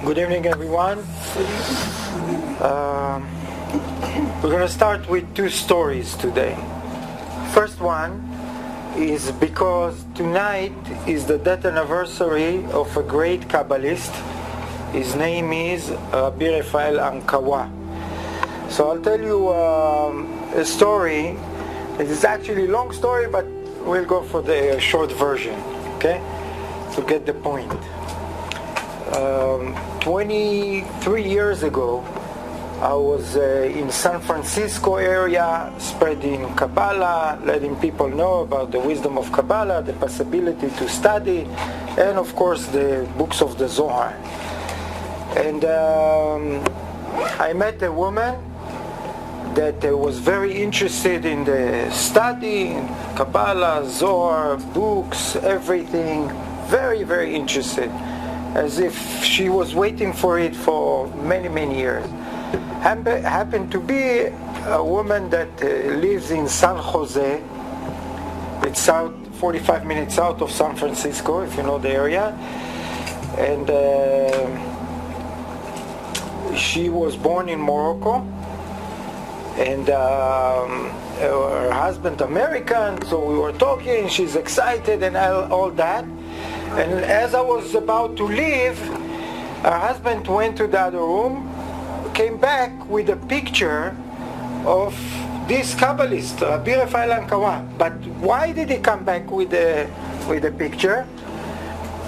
Good evening, everyone. We're going to start with two stories today. First one is because tonight is the death anniversary of a great Kabbalist. His name is Rabbi Rafael Ankawa. So I'll tell you a story. It is actually a long story, but we'll go for the short version, okay? To get the point. 23 years ago, I was in San Francisco area spreading Kabbalah, letting people know about the wisdom of Kabbalah, the possibility to study, and of course the books of the Zohar. And I met a woman that was very interested in the study, in Kabbalah, Zohar, books, everything, very, very interested, as if she was waiting for it for many, many years. Happened to be a woman that lives in San Jose. It's 45 minutes out of San Francisco, if you know the area. And she was born in Morocco. And her husband American, so we were talking, she's excited and all that. And as I was about to leave, her husband went to the other room, came back with a picture of this Kabbalist, Rabbi Rafael Ankawa. But why did he come back with a picture?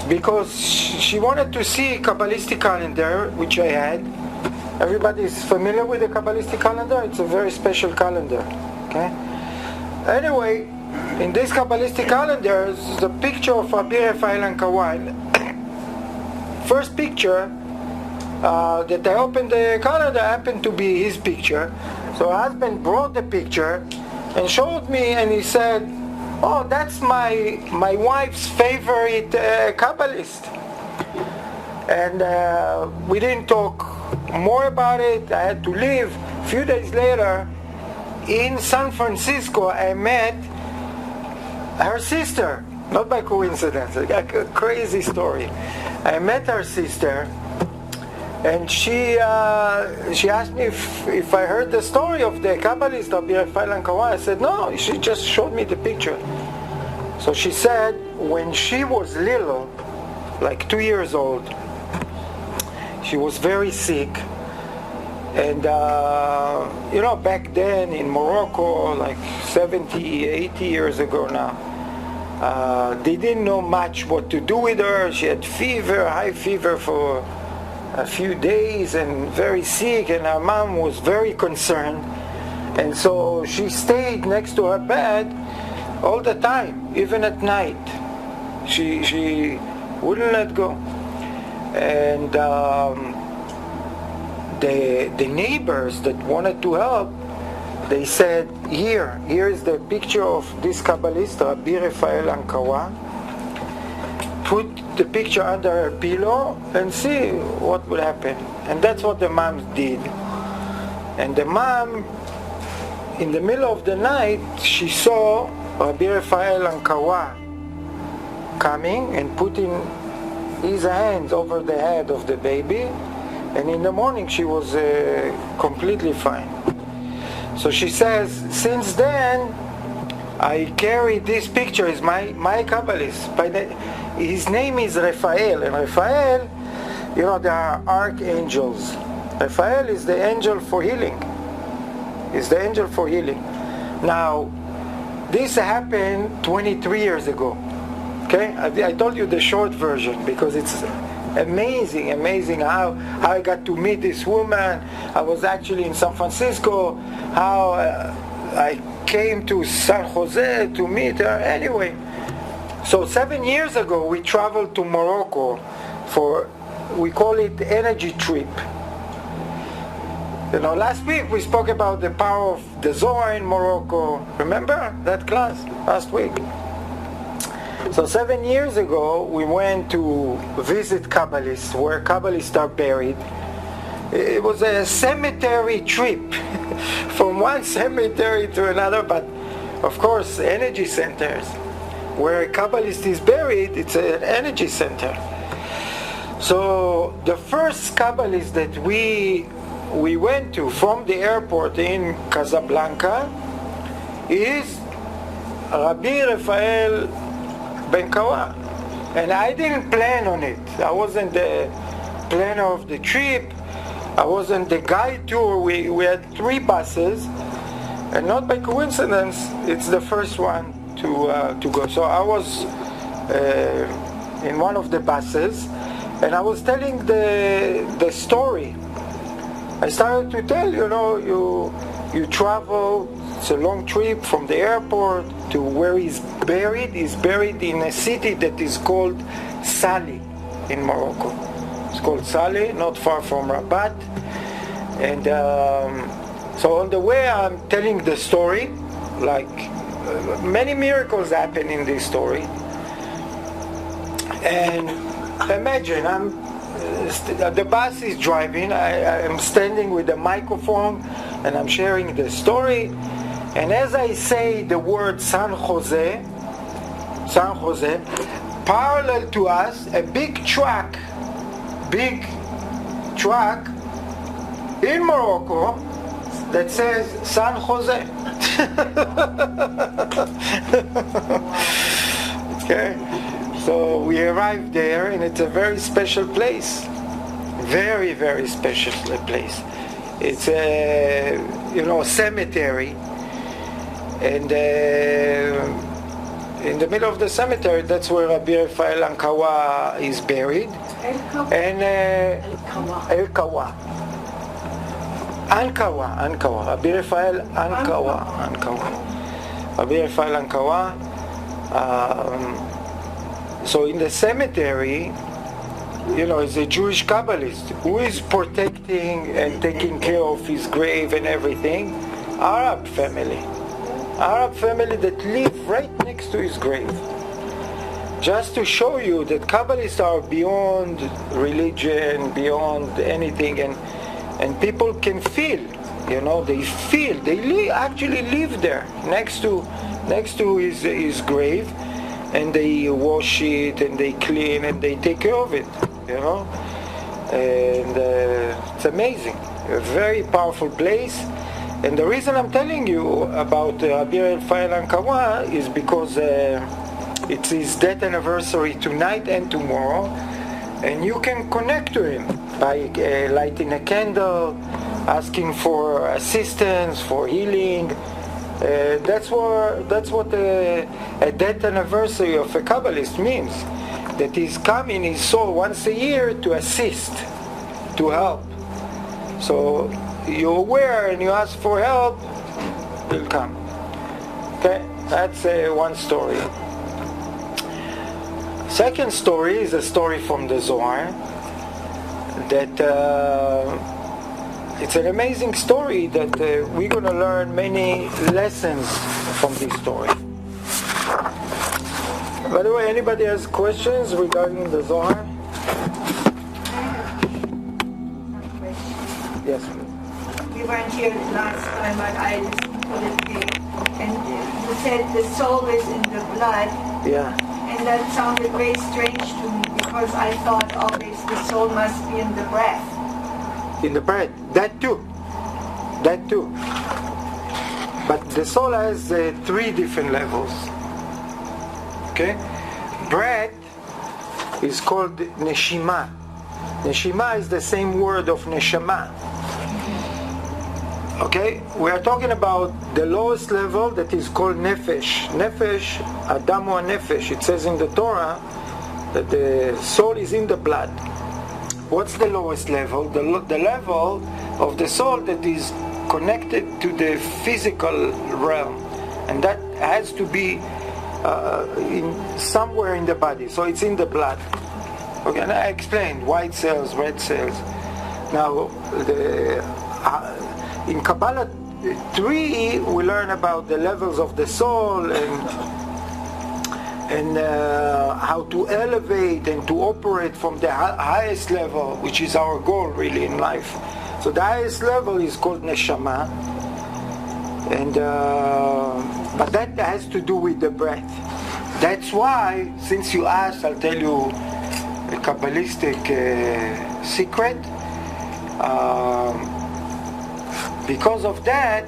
Because she wanted to see Kabbalistic calendar, which I had. Everybody is familiar with the Kabbalistic calendar? It's a very special calendar. Okay. Anyway, in this Kabbalistic calendar is the picture of Rabbi Rafael Ankawa. First picture that I opened the calendar happened to be his picture. So her husband brought the picture and showed me, and he said, "Oh, that's my wife's favorite Kabbalist." And we didn't talk more about it. I had to leave. A few days later, in San Francisco, I met her sister, not by coincidence, a crazy story. I met her sister, and she asked me if I heard the story of the Kabbalist Rabbi Rafael Ankawa. I said, no, she just showed me the picture. So she said when she was little, like 2 years old, she was very sick. And back then in Morocco, like 70, 80 years ago now, they didn't know much what to do with her. She had fever, high fever for a few days and very sick, and her mom was very concerned. And so she stayed next to her bed all the time, even at night. She wouldn't let go. And the neighbors that wanted to help, they said, here is the picture of this Kabbalist, Rabbi Rafael Ankawa. Put the picture under her pillow and see what would happen. And that's what the mom did. And the mom, in the middle of the night, she saw Rabbi Rafael Ankawa coming and putting his hands over the head of the baby. And in the morning she was completely fine. So she says, since then I carry this picture. Is my Kabbalist. His name is Raphael, and Raphael, there are archangels. Raphael is the angel for healing. Is the angel for healing. Now, this happened 23 years ago. Okay, I told you the short version because it's amazing how I got to meet this woman. I was actually in San Francisco, how I came to San Jose to meet her. Anyway, so 7 years ago we traveled to Morocco for, we call it energy trip. Last week we spoke about the power of the Zohar in Morocco. Remember that class last week? So 7 years ago, we went to visit Kabbalists, where Kabbalists are buried. It was a cemetery trip, from one cemetery to another, but of course, energy centers. Where a Kabbalist is buried, it's an energy center. So the first Kabbalist that we went to from the airport in Casablanca is Rabbi Rafael Behar. And I didn't plan on it. I wasn't the planner of the trip. I wasn't the guide tour. We had 3 buses, and not by coincidence, it's the first one to go. So I was in one of the buses, and I was telling the story. I started to tell, you travel, it's a long trip from the airport to where he's buried. He's buried in a city that is called Sali in Morocco. It's called Sali, not far from Rabat. And so on the way I'm telling the story, like many miracles happen in this story. And imagine, the bus is driving, I am standing with a microphone and I'm sharing the story. And as I say the word San Jose, parallel to us, a big truck in Morocco that says San Jose. Okay, so we arrived there, and it's a very special place, very, very special place. It's a cemetery, and in the middle of the cemetery, that's where Rabbi Rafael Ankawa is buried. And Ankawa, Rabbi Rafael Ankawa. Rabbi Rafael Ankawa. So in the cemetery, is a Jewish Kabbalist who is protecting and taking care of his grave and everything. Arab family that live right next to his grave. Just to show you that Kabbalists are beyond religion, beyond anything, and people can feel, they actually live there next to his grave, and they wash it and they clean and they take care of it, and it's amazing, a very powerful place. And the reason I'm telling you about Rabbi Rafael Ankawa is because it's his death anniversary tonight and tomorrow, and you can connect to him by lighting a candle, asking for assistance, for healing. That's what a death anniversary of a Kabbalist means. That he's coming his soul once a year to assist, to help. So you're aware and you ask for help, he'll come. Okay, that's one story. Second story is a story from the Zohar that it's an amazing story that we're going to learn many lessons from this story. By the way, anybody has questions regarding the Zohar? Yes. We weren't here last time, but I listened to the tape, and you said the soul is in the blood. Yeah. And that sounded very strange to me, because I thought always the soul must be in the breath. In the breath, that too. But the soul has 3 different levels. Okay? Breath is called neshima. Neshima is the same word of neshama. Okay? We are talking about the lowest level that is called nefesh. Nefesh, Adamu nefesh. It says in the Torah that the soul is in the blood. What's the lowest level? The level of the soul that is connected to the physical realm, and that has to be somewhere in the body. So it's in the blood. Okay, and I explained white cells, red cells. Now, in Kabbalah 3, we learn about the levels of the soul and how to elevate and to operate from the highest level, which is our goal really in life. So the highest level is called neshama, and but that has to do with the breath. That's why, since you asked, I'll tell you a Kabbalistic secret. Because of that,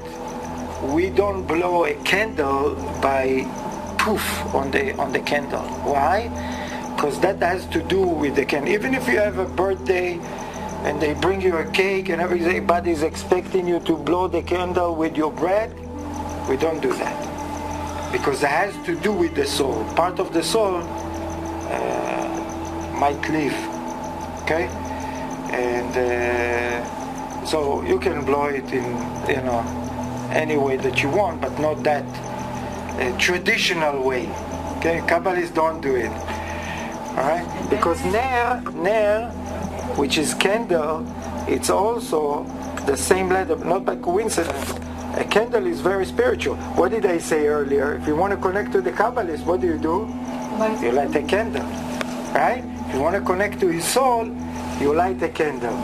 we don't blow a candle by poof on the candle. Why? Because that has to do with the candle. Even if you have a birthday and they bring you a cake and everybody's expecting you to blow the candle with your bread, we don't do that. Because it has to do with the soul. Part of the soul might leave. Okay? And so you can blow it in, any way that you want, but not that traditional way. Okay? Kabbalists don't do it. Alright? Because ner, which is candle, it's also the same letter, not by coincidence. A candle is very spiritual. What did I say earlier? If you want to connect to the Kabbalist, what do? You light a candle. Right? If you want to connect to his soul, you light a candle.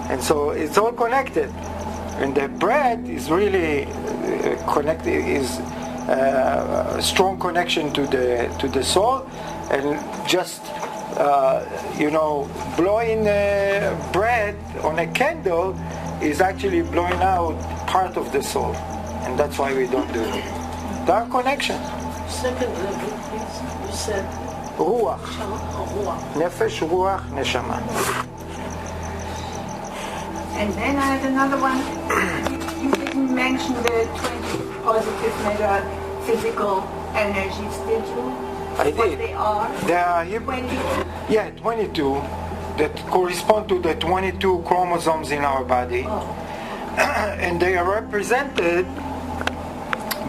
And so it's all connected. And the bread is really connected, is a strong connection to the soul. And just, blowing bread on a candle is actually blowing out part of the soul. And that's why we don't do it. There are connections. Second level, please. You said Ruach. Ruach. Nefesh, Ruach, Neshama. And then I had another one. You didn't mention the 20 positive metaphysical energies, did you? I What did. they are? There are 22. Yeah, 22 that correspond to the 22 chromosomes in our body. And they are represented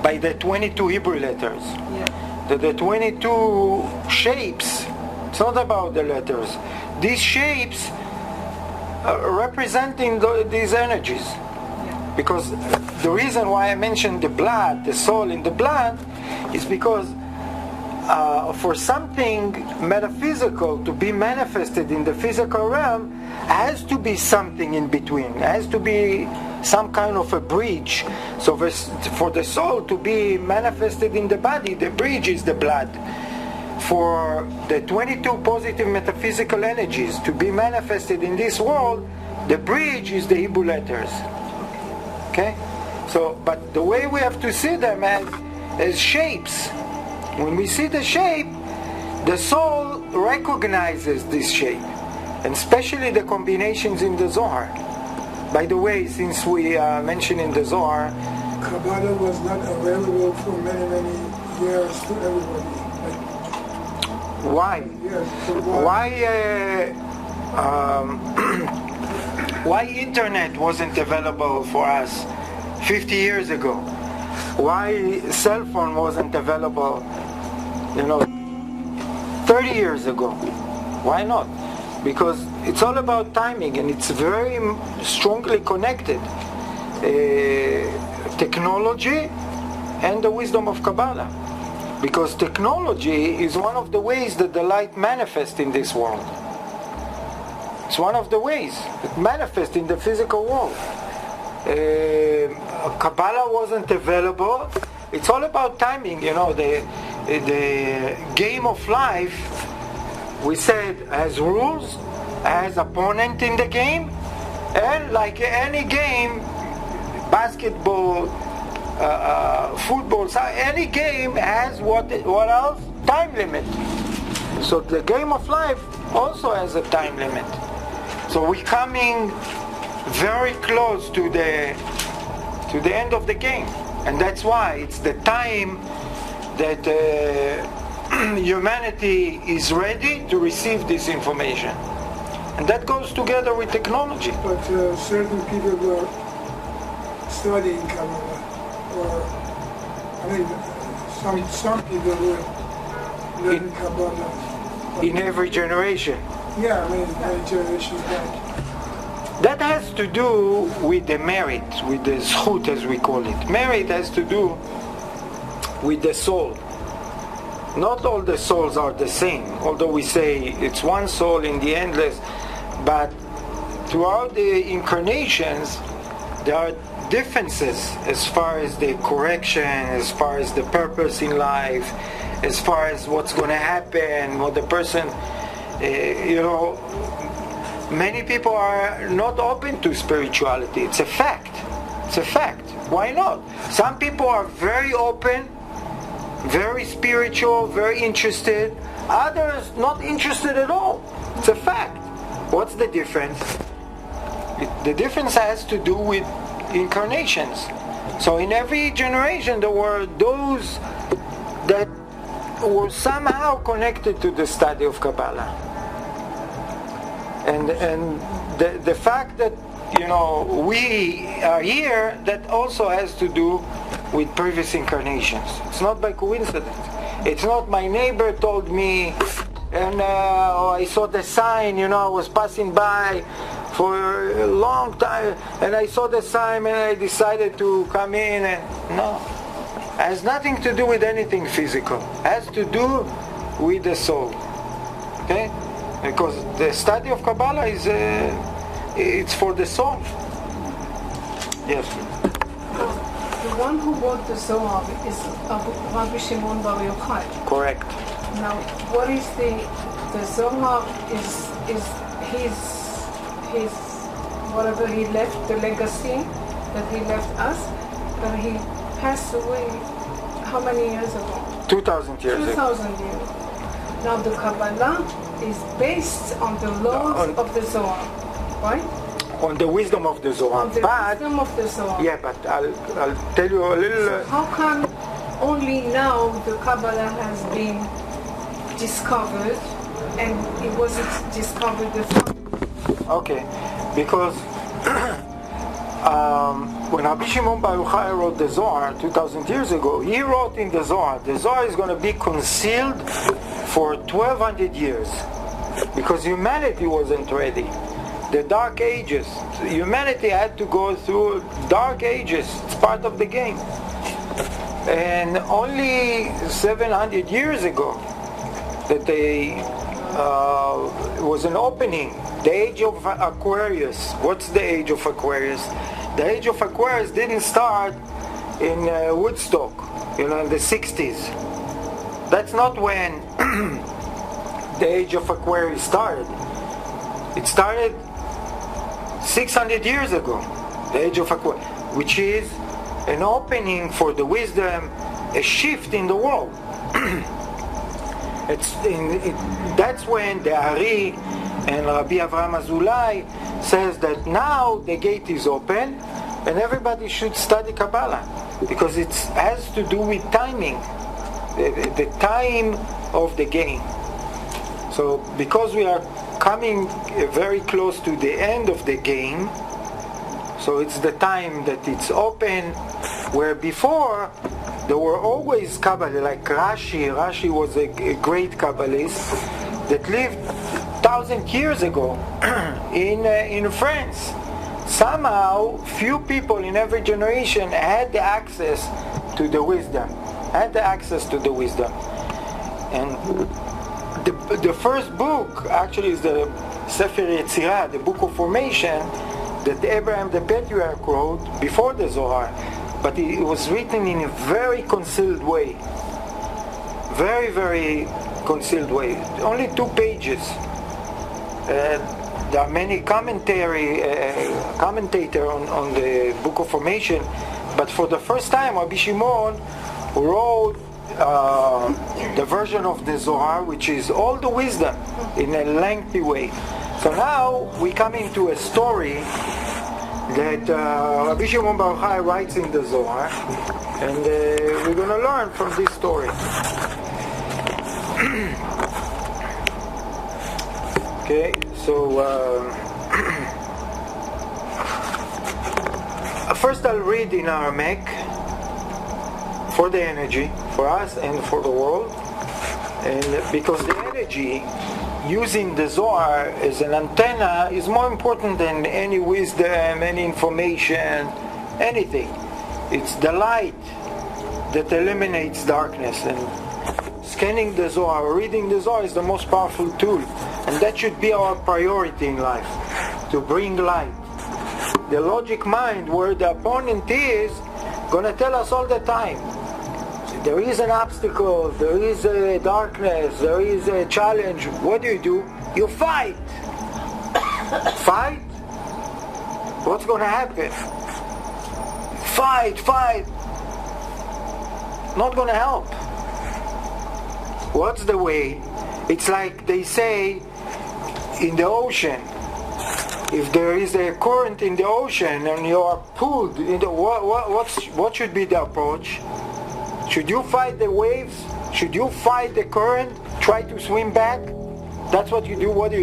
by the 22 Hebrew letters. Yeah. The 22 shapes, it's not about the letters. These shapes are representing these energies. Yeah. Because the reason why I mentioned the blood, the soul in the blood, is because for something metaphysical to be manifested in the physical realm, has to be something in between. It has to be some kind of a bridge. So for the soul to be manifested in the body, the bridge is the blood. For the 22 positive metaphysical energies to be manifested in this world, the bridge is the Hebrew letters. Okay? So, but the way we have to see them as shapes. When we see the shape, the soul recognizes this shape, and especially the combinations in the Zohar. By the way, since we mentioned in the Zohar, Kabbalah was not available for many years to everybody. why? Yes, so why? Why internet wasn't available for us 50 years ago? Why cell phone wasn't available 30 years ago? Why not? Because it's all about timing, and it's very strongly connected. Technology and the wisdom of Kabbalah. Because technology is one of the ways that the light manifests in this world. It's one of the ways it manifests in the physical world. Kabbalah wasn't available. It's all about timing. The game of life, we said, has rules, has opponent in the game, and like any game, basketball, football, any game has what else? Time limit. So the game of life also has a time limit. So we're coming very close to the end of the game, and that's why it's the time that humanity is ready to receive this information, and that goes together with technology. But certain people were studying Kabbalah, or some people were learning Kabbalah. In every generation. Yeah, many generations back. That has to do with the merit, with the zchut as we call it. Merit has to do with the soul. Not all the souls are the same, although we say it's one soul in the endless, but throughout the incarnations there are differences as far as the correction, as far as the purpose in life, as far as what's going to happen, what the person Many people are not open to spirituality. It's a fact. It's a fact. Why not? Some people are very open, very spiritual, very interested. Others not interested at all. It's a fact. What's the difference? The difference has to do with incarnations. So in every generation there were those that were somehow connected to the study of Kabbalah. And the fact that we are here, that also has to do with previous incarnations. It's not by coincidence. It's not my neighbor told me, and I saw the sign, I was passing by for a long time, and I saw the sign and I decided to come in, and no. It has nothing to do with anything physical. It has to do with the soul. Okay? Because the study of Kabbalah is it's for the soul. Yes. The one who wrote the Zohar is Rabbi Shimon Bar Yochai. Correct. Now, what is the Zohar is his whatever he left, the legacy that he left us, but he passed away how many years ago? 2,000 years ago. 2,000 years. Now the Kabbalah is based on the laws of the Zohar, right? On the wisdom of the Zohar. On the wisdom of the Zohar. Yeah, but I'll tell you a little... So how come only now the Kabbalah has been discovered and it wasn't discovered before? Okay, because when Rabbi Shimon Bar Yochai wrote the Zohar 2,000 years ago, he wrote in the Zohar is going to be concealed for 1,200 years because humanity wasn't ready. The Dark Ages, humanity had to go through Dark Ages. It's part of the game. And only 700 years ago that was an opening. The age of Aquarius. What's the age of Aquarius? The age of Aquarius didn't start in Woodstock, in the 60s. That's not when the age of Aquarius started. It started 600 years ago, the age of Aquarius, which is an opening for the wisdom, a shift in the world. That's when the Ari and Rabbi Avraham Azulai says that now the gate is open and everybody should study Kabbalah because it has to do with timing, the time of the game. So because we are coming very close to the end of the game, so it's the time that it's open, where before there were always Kabbalah, like Rashi. Rashi was a great Kabbalist that lived 1,000 years ago in France. Somehow, few people in every generation had the access to the wisdom, And the first book actually is the Sefer Yetzirah, the Book of Formation, that Abraham the Patriarch wrote before the Zohar. But it was written in a very concealed way. Very, very concealed way. Only 2 pages. There are many commentator on the Book of Formation, but for the first time Rabbi Shimon wrote the version of the Zohar, which is all the wisdom in a lengthy way. So now we come into a story that Rabbi Shimon Bar Yochai writes in the Zohar, and we're going to learn from this story. Okay, so first I'll read in Aramaic for the energy, for us and for the world, and because the energy using the Zohar as an antenna is more important than any wisdom, any information, anything. It's the light that eliminates darkness, and scanning the Zohar, reading the Zohar is the most powerful tool, and that should be our priority in life, to bring light. The logic mind, where the opponent is, gonna tell us all the time, there is an obstacle, there is a darkness, there is a challenge. What do? You fight. Fight? What's going to happen? Fight. Not going to help. What's the way? It's like they say in the ocean. If there is a current in the ocean and you are pulled into what should be the approach? Should you fight the waves? Should you fight the current? Try to swim back? That's what you do. What do?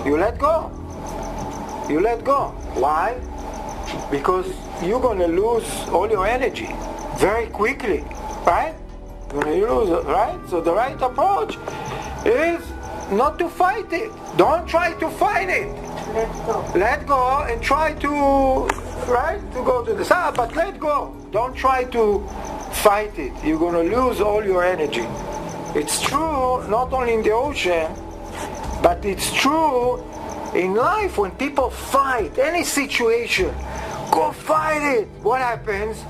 You let go. You let go. Why? Because you're going to lose all your energy very quickly, right? You're going to lose it, right? So the right approach is not to fight it. Don't try to fight it. Let go and try to, right, to go to the side, but let go. Don't try to fight it. You're going to lose all your energy. It's true not only in the ocean, but it's true in life when people fight any situation. Go fight it. What happens?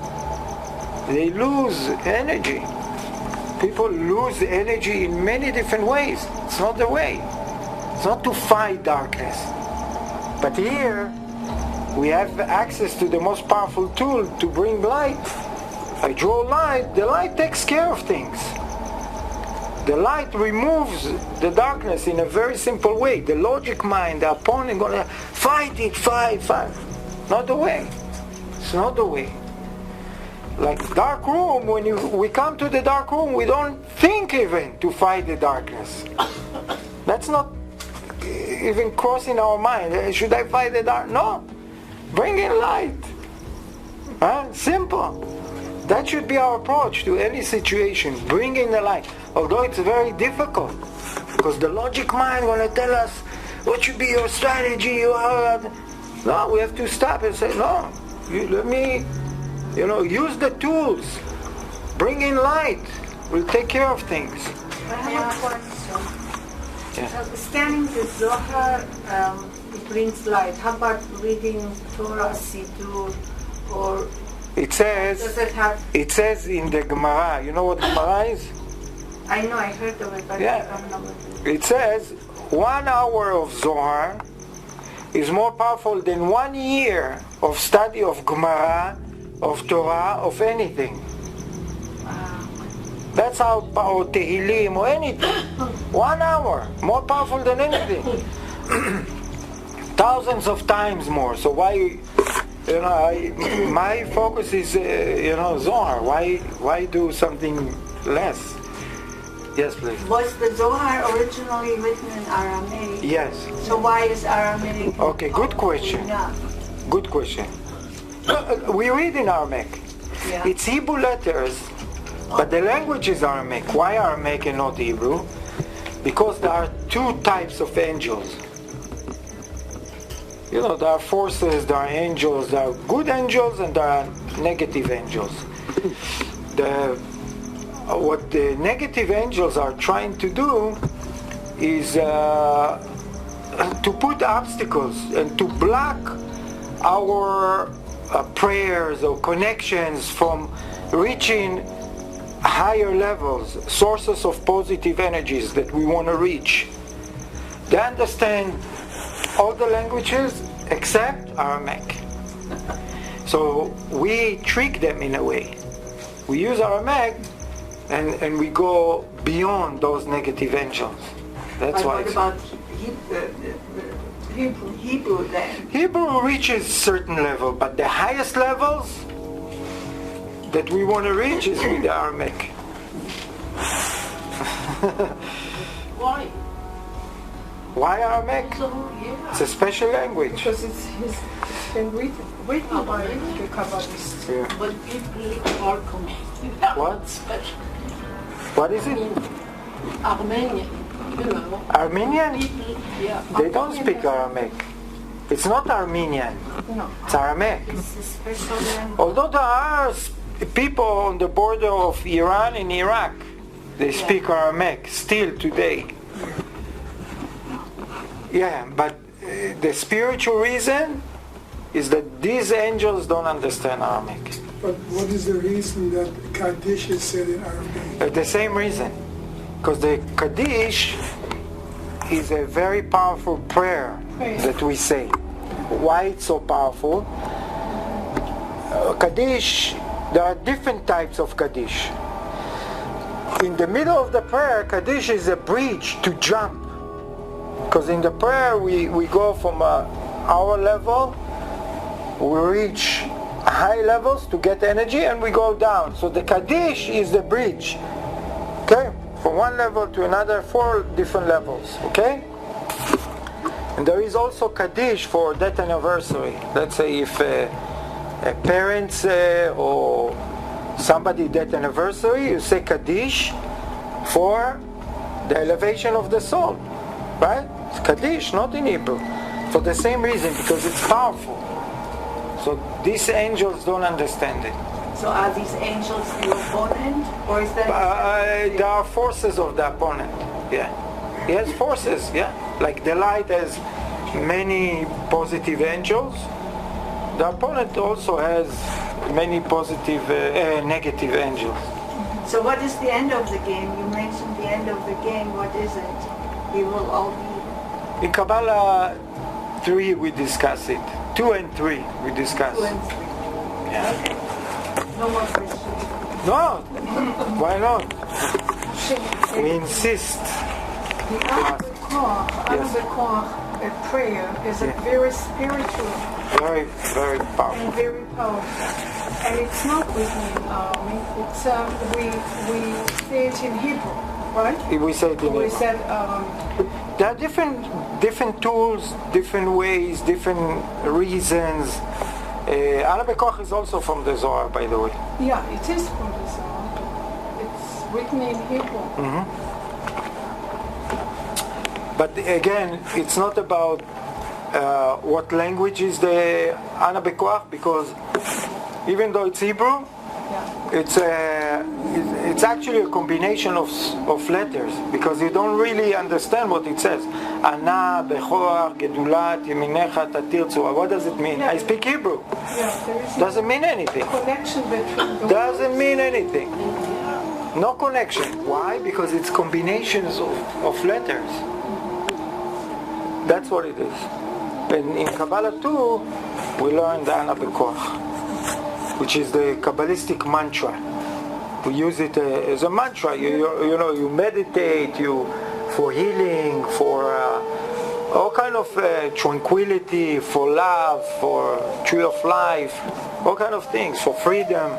They lose energy. People lose energy in many different ways. It's not the way. It's not to fight darkness. But here, we have access to the most powerful tool to bring light. I draw light. The light takes care of things. The light removes the darkness in a very simple way. The logic mind, the opponent, gonna fight it, fight. Not the way. It's not the way. Like dark room, when we come to the dark room, we don't think even to fight the darkness. That's not even crossing our mind. Should I fight the dark? No. Bring in light. Simple. That should be our approach to any situation. Bring in the light. Although it's very difficult, because the logic mind going to tell us what should be your strategy. No, we have to stop and say, no, let me, use the tools. Bring in light. We'll take care of things. I have a question. Yeah. Scanning the Zohar, it brings light. How about reading Torah, Siddur, or It says in the Gemara, you know what Gemara is? I know, I heard of it, but Yeah. I don't know what it is. It says 1 hour of Zohar is more powerful than 1 year of study of Gemara, of Torah, of anything. That's how powerful Tehillim or anything. 1 hour, more powerful than anything. Thousands of times more. So why, my focus is, Zohar. Why do something less? Yes, please. Was the Zohar originally written in Aramaic? Yes. So why is Aramaic? Okay, good question. Enough? Good question. We read in Aramaic. Yeah. It's Hebrew letters, but the language is Aramaic. Why Aramaic and not Hebrew? Because there are two types of angels. There are forces, there are angels, there are good angels and there are negative angels. What the negative angels are trying to do is to put obstacles and to block our prayers or connections from reaching higher levels, sources of positive energies that we want to reach. They understand all the languages except Aramaic. So we trick them in a way. We use Aramaic and we go beyond those negative angels. That's why. What about Hebrew then? Hebrew reaches certain level, but the highest levels that we want to reach is with the Aramaic. Why? Why Aramaic? So, yeah. It's a special language. Because it's been written by the Kabbalists. Yeah. But people are complaining. What? Special. What is it? Armenian, Armenian? people, yeah. They don't speak Aramaic. It's not Armenian. No. It's Aramaic. It's a special language. Although there are people on the border of Iran and Iraq, they speak Aramaic still today. Yeah, but the spiritual reason is that these angels don't understand Aramaic. But what is the reason that Kaddish is said in Arabic? The same reason. Because the Kaddish is a very powerful prayer that we say. Why it's so powerful? Kaddish, there are different types of Kaddish. In the middle of the prayer, Kaddish is a bridge to jump. Because in the prayer we go from our level, we reach high levels to get energy, and we go down. So the Kaddish is the bridge. Okay? From one level to another, 4 different levels. Okay? And there is also Kaddish for death anniversary. Let's say if a parents or somebody death anniversary, you say Kaddish for the elevation of the soul. Right? It's Kaddish, not in Hebrew. For the same reason, because it's powerful. So these angels don't understand it. So are these angels the opponent, or is that? There are forces of the opponent. Yeah, he has forces. Yeah, like the light has many positive angels. The opponent also has many positive, negative angels. So what is the end of the game? You mentioned the end of the game. What is it? We will all be. In Kabbalah 3 we discuss it. 2 and 3 we discuss. 2 and 3. Yeah. Okay. No more questions. No, why not? We insist. The Anabekor prayer is a very spiritual Very, very powerful. and very powerful. And it's not written in Arabic. It's we say it in Hebrew, right? We say it in We Hebrew. said There are different tools, different ways, different reasons. Anabekor is also from the Zohar, by the way. yeah, it is from the Zohar. It's written in Hebrew. But again, it's not about what language is the Anabekor, because even though it's Hebrew, Yeah. it's actually a combination of letters, because you don't really understand what it says. Ana, Bechor, Gedulat, Yeminecha, Tatirtzu. What does it mean? I speak Hebrew. Yeah, there is Doesn't mean anything. connection between the Doesn't mean anything. No connection. Why? Because it's combinations of letters. That's what it is. And in Kabbalah too, we learn the Anabekor, which is the Kabbalistic mantra. We use it as a mantra. You know, you meditate, for healing, for all kind of tranquility, for love, for tree of life, all kind of things, for freedom.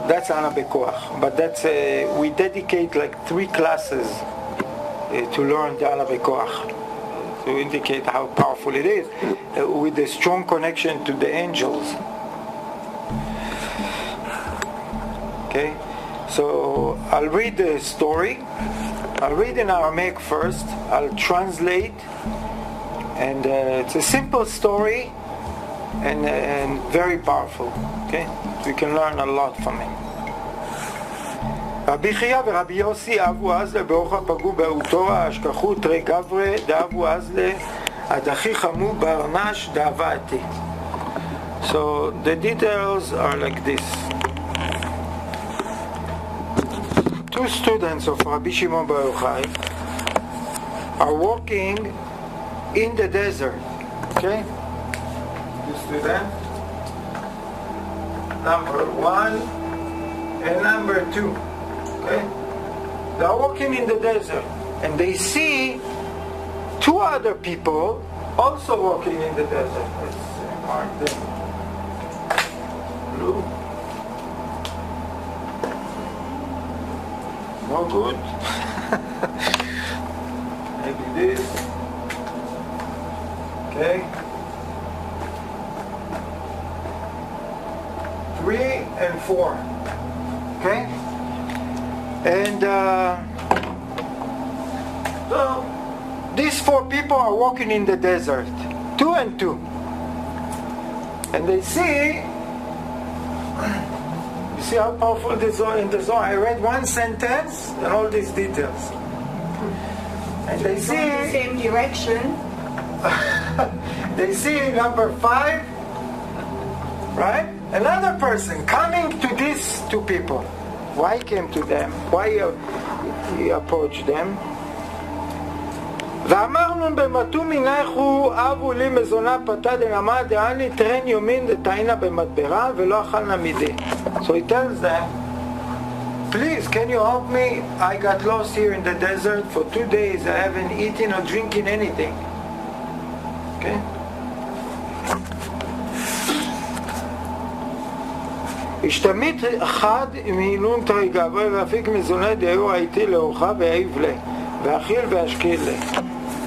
That's Anabekor. But that's we dedicate like 3 classes to learn the Anabekor, to indicate how powerful it is, with a strong connection to the angels. Okay, so I'll read the story. I'll read in Aramaic first. I'll translate, and it's a simple story and very powerful. Okay, we can learn a lot from it. רבי חייא ורבי יוסי אבו אזלה באורחה פגעו באותו השכחו תרי גברי דאבו אזלה עד הכי חמו ברנש דאבעתי. So the details are like this. 2 students of Rabbi Shimon Bar Yochai are walking in the desert. Okay? Two students. Number 1 and number 2. Okay? They are walking in the desert and they see 2 other people also walking in the desert. Let's mark them. Blue. No good. Maybe this. Okay. 3 and 4. Okay. And so these 4 people are walking in the desert, 2 and 2, and they see. You see how powerful this is in the Zohar. I read 1 sentence and all these details, and they It's going the see. same direction. They see number 5, right? Another person coming to these 2 people. Why he came to them? Why he approached them? ואמרנו במתו מנייכו אבו לי מזונה פתה דנמה דעני טרן יומין דתאינה במדברה ולא אכלנה מידי. So he tells them, please, can you help me? I got lost here in the desert for 2 days. I haven't eaten or drinking anything. Okay? השתמית אחד מהילון תריגה ואפיק מזונה דיור הייתי לאורחה והעיב לה ואכיל והשקיל לה.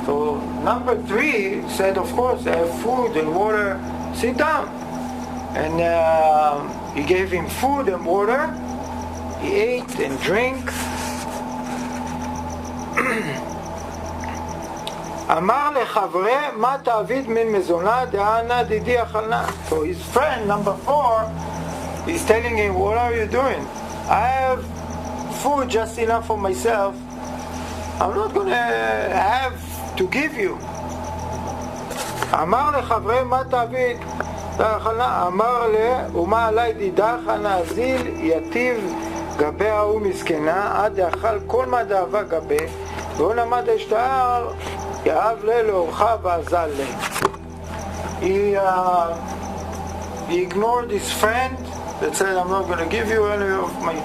So number 3 said, of course, they have food and water, sit down. And he gave him food and water. He ate and drank. אמר לחברי מה תעביד מן מזונה דענה דידי אכלנה. So his friend number 4 is telling him, what are you doing? I have food just enough for myself. I'm not going to have to give you. אמר לחברי מה תעביד דאכלנה. אמר לה ומה עלי דידך אנא אזיל יתיב גבי ההוא מסכנה עד יאכל כל מה דאבה גבי והוא נמד אשתער יאהב לה לאורחה ועזל לה. He ignored his friend that said, I'm not going to give you any of my...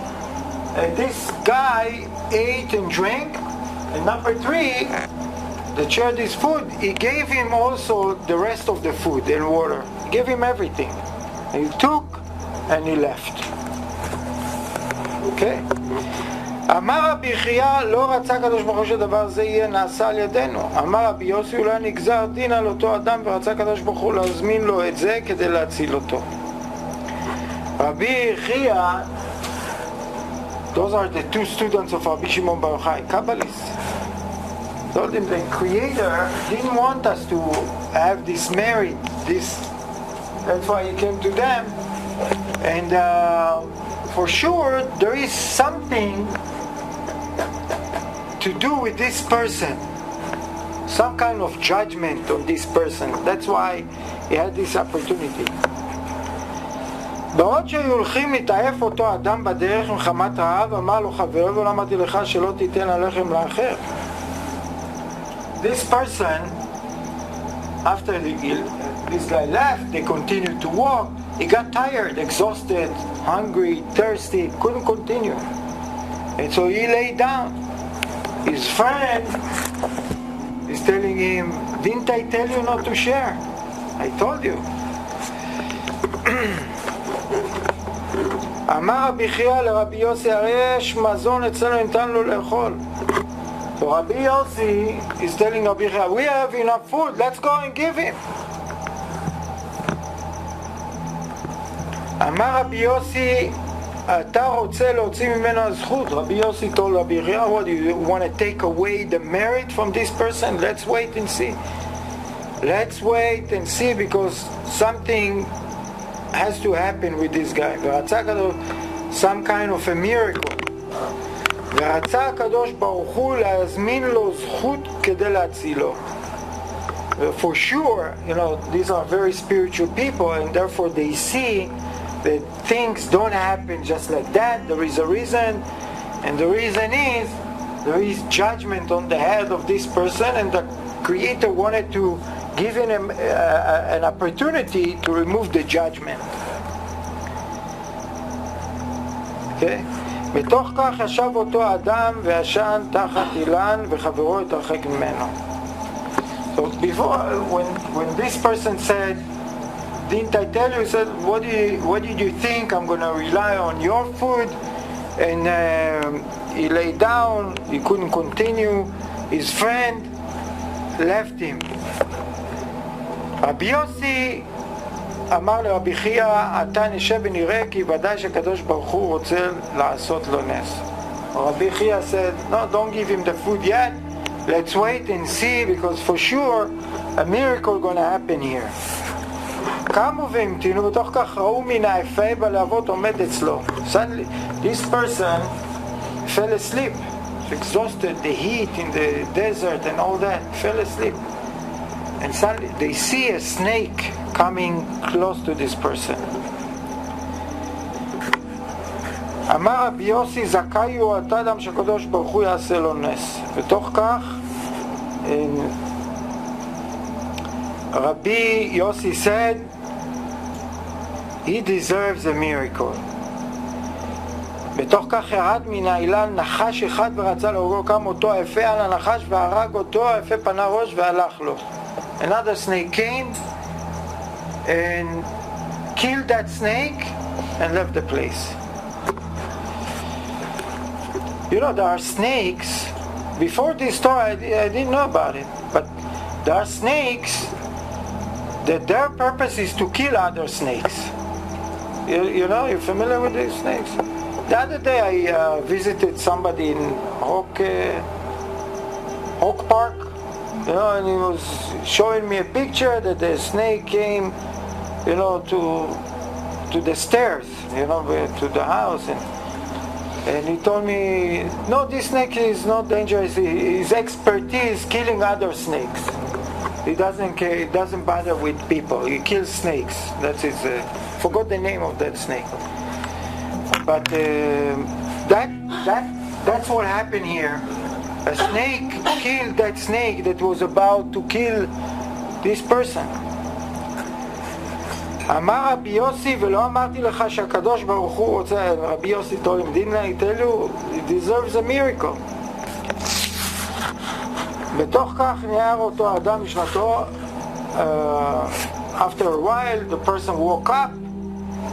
this guy ate and drank, and number 3, that shared his food, he gave him also the rest of the food and water. He gave him everything. And he took and he left. Okay? אמר רבי חייא לא רצה הקדוש ברוך הוא שדבר זה יהיה נעשה על ידינו. אמר רבי יוסי אולי נגזר דין על אותו אדם ורצה הקדוש ברוך הוא להזמין לו את זה כדי להציל אותו. רבי חייא, those are the 2 students of Rabbi Shimon Bar Yochai, Kabbalists. Told him the Creator didn't want us to have this married, that's why he came to them. And for sure there is something to do with this person, some kind of judgment on this person. That's why he had this opportunity. בעוד שהיו הולכים להתעף אותו אדם בדרך מחמת רעב, אמר לו חברו ולא אמרתי לך שלא תיתן הלחם לאחר. This person, after this guy left, they continued to walk. He got tired, exhausted, hungry, thirsty, couldn't continue. And so he lay down. His friend is telling him, didn't I tell you not to share? I told you. אמר רבי חייא לרבי יוסי הרי יש מזון אצלנו ניתן לו לאכול. So Rabbi Yossi is telling Rabbi חייא, we have enough food, let's go and give him. אמר רבי יוסי אתה רוצה להוציא ממנו הזכות. רבי יוסי told רבי חייא, what, you want to take away the merit from this person? Let's wait and see. Let's wait and see, because something has to happen with this guy. ורצה הקדוש, some kind of a miracle. ורצה הקדוש ברוך הוא להזמין לו זכות כדי להצילו. For sure, these are very spiritual people, and therefore they see that things don't happen just like that. There is a reason, and the reason is there is judgment on the head of this person, and the Creator wanted to give him an opportunity to remove the judgment. Okay? בתוך כך ישב אותו אדם וישן תחת אילן וחברו התרחק ממנו. So before, when this person said, didn't I tell you? He said, what did you think? I'm going to rely on your food. And he lay down, he couldn't continue. His friend left him. רבי יוסי אמר לרבי חייא, אתה נשב ונראה כי ודאי שקדוש ברוך הוא רוצה לעשות לו נס. רבי חייא said, no, don't give him the food yet. Let's wait and see, because for sure a miracle going to happen here. קמו והמתינו, בתוך כך ראו מן האפה בלהבות עומד אצלו. Suddenly this person fell asleep, exhausted, the heat in the desert and all that, fell asleep. And suddenly they see a snake coming close to this person. אמר רבי יוסי, זכאי הוא אתה אדם שקדוש ברוך הוא יעשה לו נס. בתוך כך Rabbi Yossi said, he deserves a miracle. בתוך כך ירד מן האילן נחש אחד ורצה להורגו, קם אותו היפה על הנחש והרג אותו, היפה פנה ראש והלך לו. Another snake came and killed that snake and left the place. You know, there are snakes. Before this story, I didn't know about it, but there are snakes that their purpose is to kill other snakes. You know, you're familiar with these snakes? The other day I visited somebody in Oak Park, you know, and he was showing me a picture that the snake came, you know, to the stairs, you know, to the house, and he told me, no, this snake is not dangerous. His expertise is killing other snakes. He doesn't care. He doesn't bother with people. He kills snakes. That's his. Forgot the name of that snake. But that's what happened here. A snake killed that snake that was about to kill this person. אמר רבי יוסי, ולא אמרתי לך שהקדוש ברוך הוא רוצה, רבי יוסי told him, didn't I tell you, he deserves a miracle. בתוך כך ניער אותו אדם משנתו, after a while the person woke up,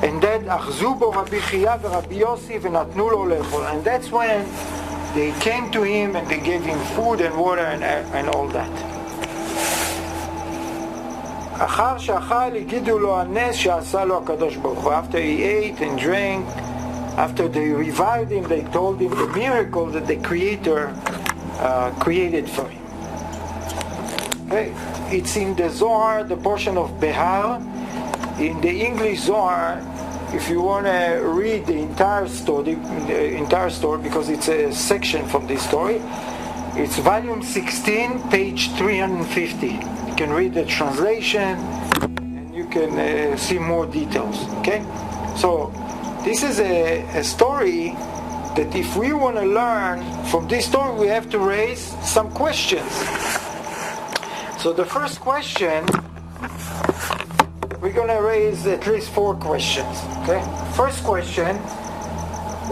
and then אחזו בו רבי חייא ורבי יוסי ונתנו לו לאכול. And that's when they came to him and they gave him food and water and all that. אחר שאכל הגידו לו הנס שעשה לו הקדוש ברוך הוא. After he ate and drank, after they revived him, they told him the miracle that the Creator created for him. Okay. It's in the Zohar, the portion of Behar. In the English Zohar, if you want to read the entire story, because it's a section from this story, it's volume 16, page 350. You can read the translation and you can see more details. Okay, so this is a story that if we want to learn from this story, we have to raise some questions. So the first question, we're going to raise at least 4 questions. Okay, first question: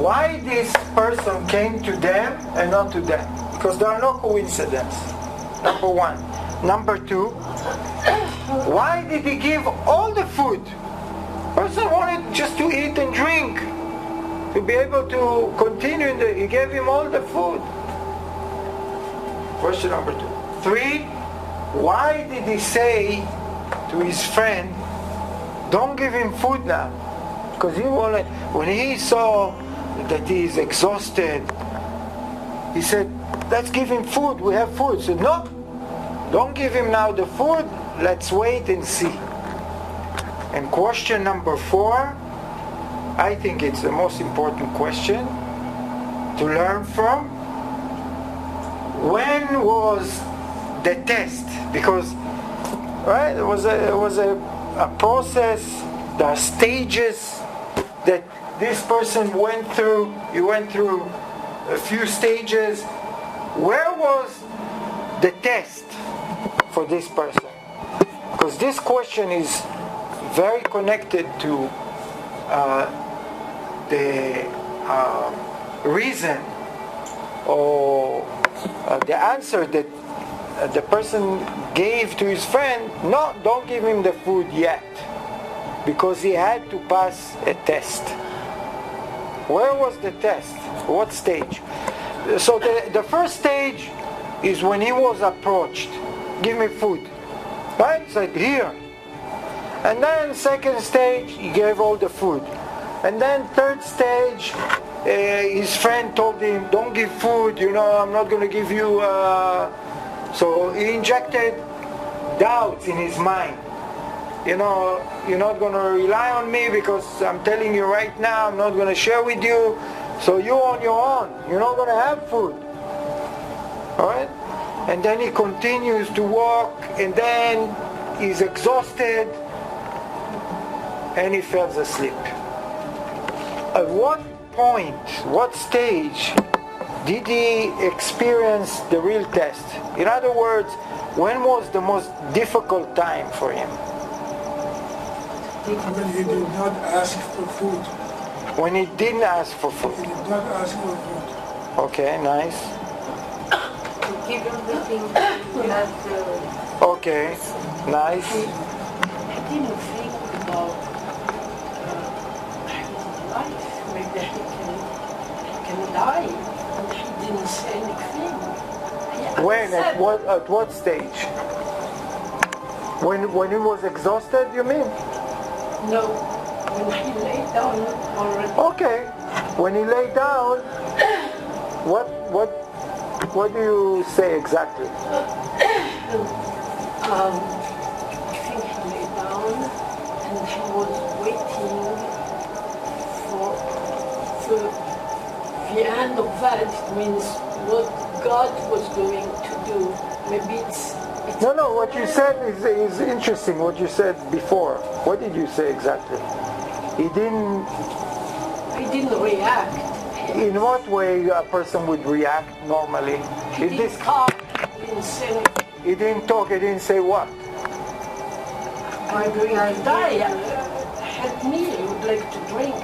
why this person came to them and not to them? Because there are no coincidences. Number 1. Number 2, why did he give all the food? Person wanted just to eat and drink, to be able to continue. He gave him all the food. Question number 2. 3, why did he say to his friend, don't give him food now? Because he wanted, when he saw that he is exhausted, he said, let's give him food, we have food. He said, no, don't give him now the food, let's wait and see. And question number 4, I think it's the most important question to learn from. When was the test? Because right, it was a process, there are stages that this person went through. He went through a few stages. Where was the test for this person? Because this question is very connected to the reason or the answer that the person gave to his friend. No, don't give him the food yet, because he had to pass a test. Where was the test? What stage? So the first stage is when he was approached. Give me food. Right? He said, here. And then second stage, he gave all the food. And then third stage, his friend told him, don't give food, I'm not going to give you... So he injected doubts in his mind. You're not going to rely on me because I'm telling you right now, I'm not going to share with you. So you're on your own. You're not going to have food. All right? And then he continues to walk, and then he's exhausted, and he falls asleep. At what point, what stage did he experience the real test? In other words, when was the most difficult time for him? When he did not ask for food. When he didn't ask for He food. did not ask for food. Okay, nice. To give everything that Okay, nice. I didn't think about his life. Maybe he can die, and he didn't say anything. When? At what stage? When he was exhausted, you mean? No, when he lay down already. Okay. When he lay down, what do you say exactly? I think he lay down and he was waiting for the end of that. It means what God was going to do. Maybe it's No, what you said is interesting, what you said before. What did you say exactly? He didn't... I didn't react. In what way a person would react normally? He Is didn't talk, he didn't say anything. He didn't talk, he didn't say what? I'm going to die. Help me, I would like to drink.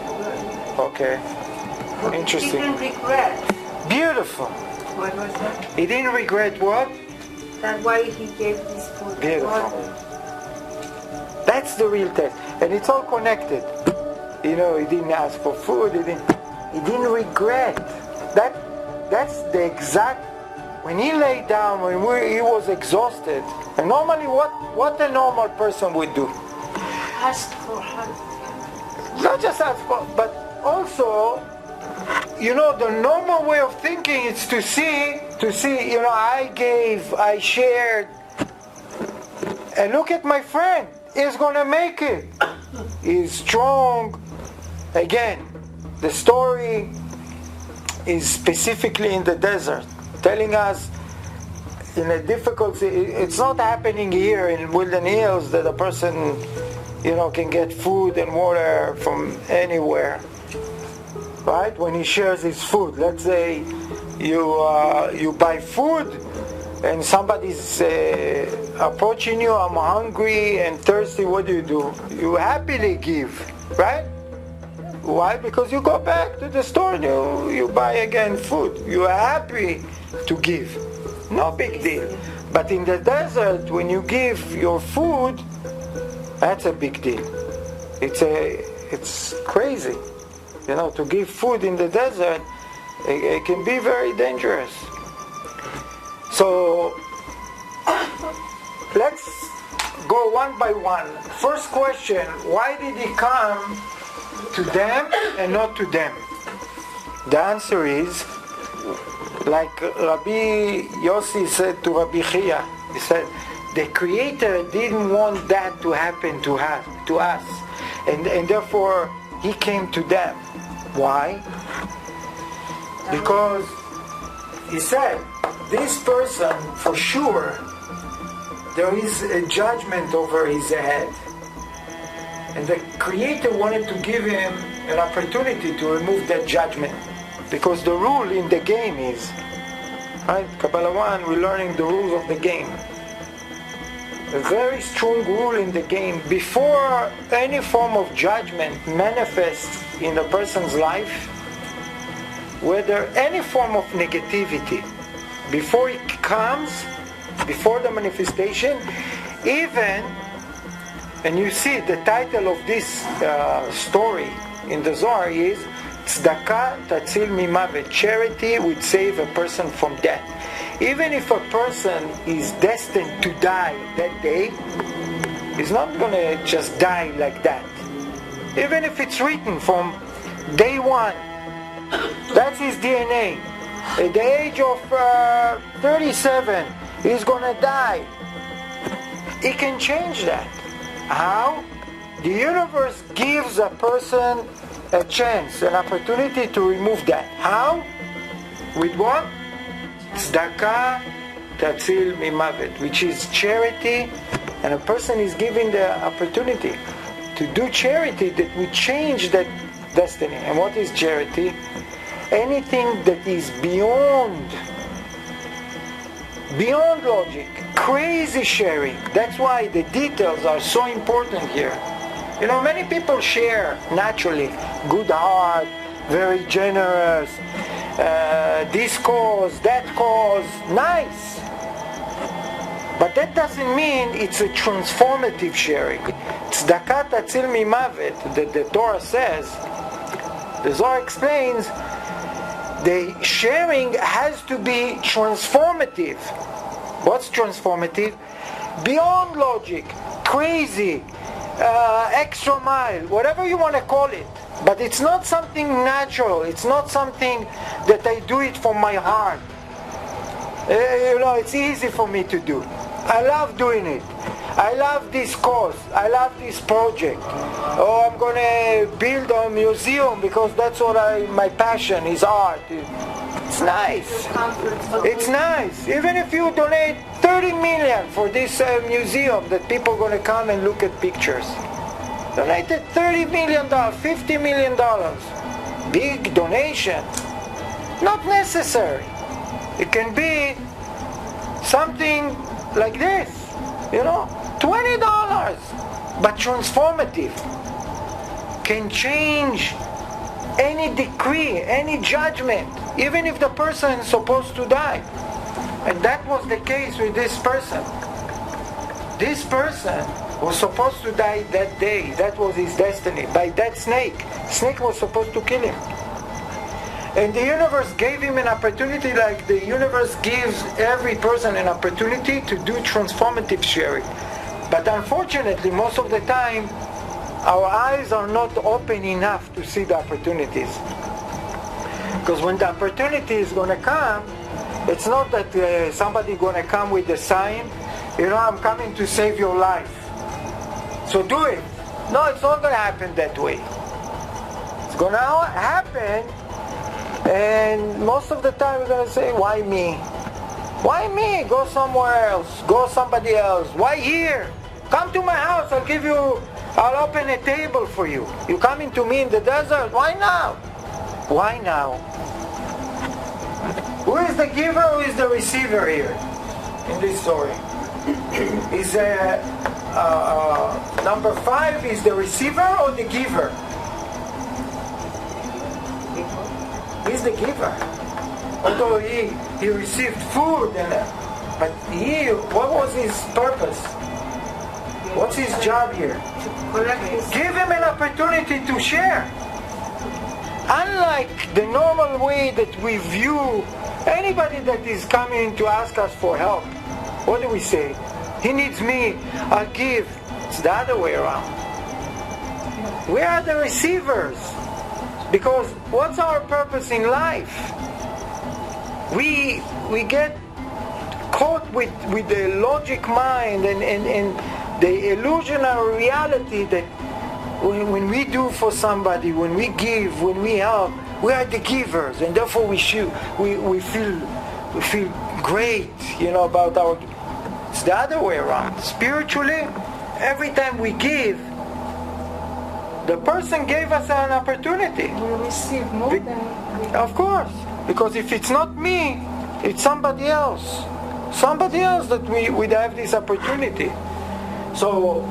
Okay. he Interesting. didn't regret. Beautiful. What was that? He didn't regret what? That's why he gave this food. Beautiful. That's the real test. And it's all connected. You know, he didn't ask for food, he didn't regret. That's the exact... When he lay down, when he was exhausted, and normally what a normal person would do? Ask for help. Not just ask for, but also, you know, the normal way of thinking is to see, you know, I gave, I shared, and look at my friend, he's gonna make it. He's strong. Again, the story is specifically in the desert, telling us in a difficult, it's not happening here in Wilden Hills that a person, you know, can get food and water from anywhere. Right? When he shares his food, let's say you buy food and somebody's approaching you, I'm hungry and thirsty, what do? You happily give, right? Why? Because you go back to the store and you buy again food. You are happy to give. No big deal. But in the desert, when you give your food, that's a big deal. It's crazy. You know, to give food in the desert, it can be very dangerous. So, let's go one by one. First question, why did he come to them and not to them? The answer is, like Rabbi Yossi said to Rabbi Chia, he said, the Creator didn't want that to happen to us. And therefore, he came to them. Why? Because he said, this person, for sure, there is a judgment over his head. And the Creator wanted to give him an opportunity to remove that judgment. Because the rule in the game is, right, Kabbalah 1, we're learning the rules of the game. A very strong rule in the game. Before any form of judgment manifests in a person's life, whether any form of negativity, before it comes, before the manifestation, even, and you see the title of this story in the Zohar is tzedaka tatzil mimavet, charity would save a person from death. Even if a person is destined to die that day, he's not going to just die like that. Even if it's written from day one, that's his DNA. At the age of 37, he's going to die. He can change that. How? The universe gives a person a chance, an opportunity to remove that. How? With what? Tzedaka tatzil mimavet, which is charity, and a person is given the opportunity to do charity that would change that destiny. And what is charity? anything that is beyond logic, crazy sharing. That's why the details are so important here. You know, many people share naturally, good heart, very generous, this cause, that cause, nice. But that doesn't mean it's a transformative sharing. Tzedaka tatzil mimavet, the Torah says, the Zohar explains, the sharing has to be transformative. What's transformative? Beyond logic, crazy, extra mile, whatever you want to call it. But it's not something natural. It's not something that I do it from my heart. You know, it's easy for me to do. I love doing it. I love this cause. I love this project. Oh, I'm going to build a museum because that's what my passion is, art. It's nice. It's nice. Even if you donate 30 million for this museum that people are going to come and look at pictures. Donated $30 million, $50 million. Big donation. Not necessary. It can be something like this, you know, $20, but transformative. Can change any decree, any judgment, even if the person is supposed to die. And that was the case with this person. This person was supposed to die that day. That was his destiny. By that snake. Snake was supposed to kill him. And the universe gave him an opportunity, like the universe gives every person an opportunity to do transformative sharing. But unfortunately, most of the time, our eyes are not open enough to see the opportunities. Because when the opportunity is going to come, it's not that somebody going to come with a sign, you know, I'm coming to save your life. So do it. No, it's not going to happen that way. It's going to happen, and most of the time we're going to say, why me? Why me? Go somewhere else. Go somebody else. Why here? Come to my house. I'll open a table for you. You coming to me in the desert? Why now? Why now? Who is the giver? Who is the receiver here in this story? Is number 5 is the receiver or the giver? He's the giver. Although he received food, but what was his purpose? What's his job here? Give him an opportunity to share. Unlike the normal way that we view anybody that is coming to ask us for help, what do we say? He needs me, I'll give. It's the other way around. We are the receivers. Because what's our purpose in life? We get caught with the logic mind and the illusionary reality that when we do for somebody, when we give, when we help, we are the givers, and therefore we feel great, you know, about our. It's the other way around. Spiritually, every time we give, the person gave us an opportunity. We receive more than we. Of course, because if it's not me, it's somebody else. Somebody else that we would have this opportunity. So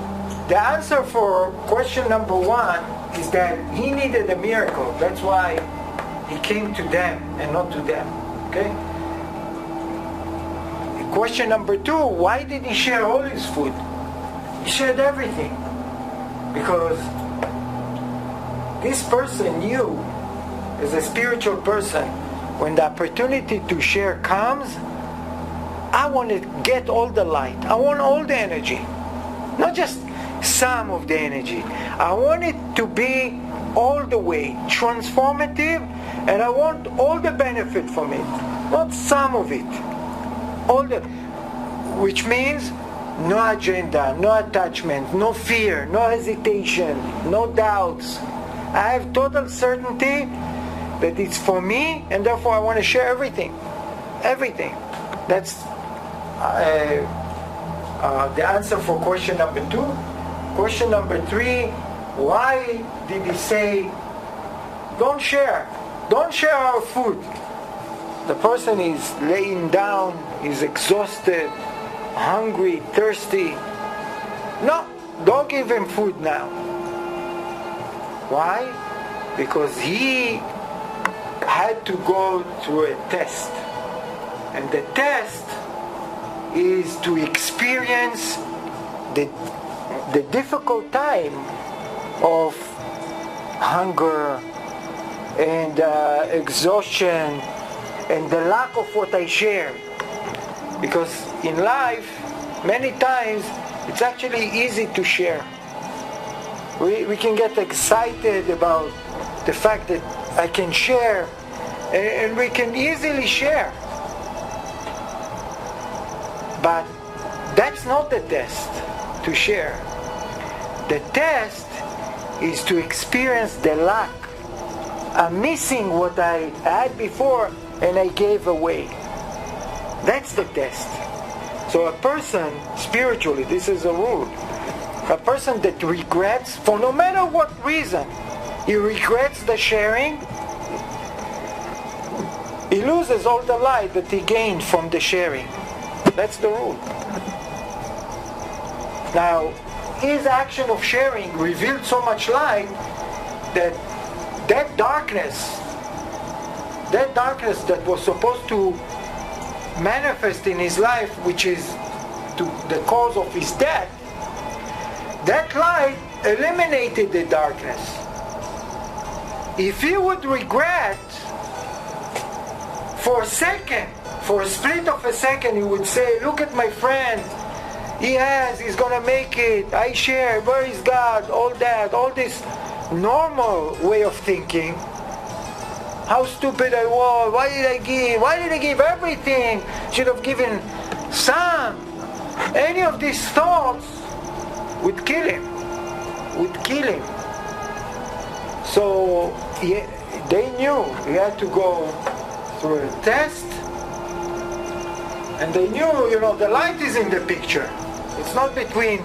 the answer for question number 1 is that he needed a miracle. That's why he came to them and not to them. Okay? Question number 2, why did he share all his food? He shared everything. Because this person knew, as a spiritual person, when the opportunity to share comes, I want to get all the light. I want all the energy. Not just some of the energy. I want it to be all the way transformative, and I want all the benefit from it. Not some of it. Which means no agenda, no attachment, no fear, no hesitation, no doubts. I have total certainty that it's for me, and therefore I want to share everything. Everything. That's the answer for question number 2. Question number 3, why did he say, don't share? don't share our food. The person is laying down, is exhausted, hungry, thirsty. No, don't give him food now. Why? Because he had to go through a test. And the test is to experience the difficult time of hunger and exhaustion and the lack of what I share. Because in life, many times, it's actually easy to share. We can get excited about the fact that I can share, and we can easily share. But that's not the test, to share. The test is to experience the lack. I'm missing what I had before and I gave away. That's the test. So a person, spiritually, this is a rule. A person that regrets, for no matter what reason, he regrets the sharing, he loses all the light that he gained from the sharing. That's the rule. Now, his action of sharing revealed so much light that that darkness that was supposed to manifest in his life, which is the cause of his death, that light eliminated the darkness. If he would regret for a second, for a split of a second, he would say, look at my friend, he's gonna make it, I share, where is God, all that, all this normal way of thinking. How stupid I was, why did I give everything, should have given some. Any of these thoughts would kill him, So they knew he had to go through a test, and they knew, the light is in the picture. It's not between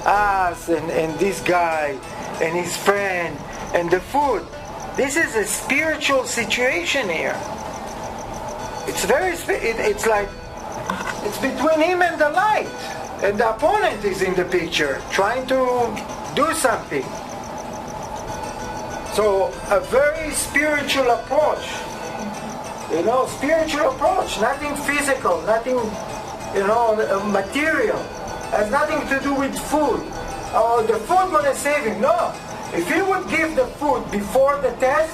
us and this guy and his friend and the food. This is a spiritual situation here. It's it's like it's between him and the light, and the opponent is in the picture trying to do something. So a very spiritual approach. Spiritual approach, nothing physical, nothing, material. Has nothing to do with food. Oh, the food gonna save him. No. If he would give the food before the test,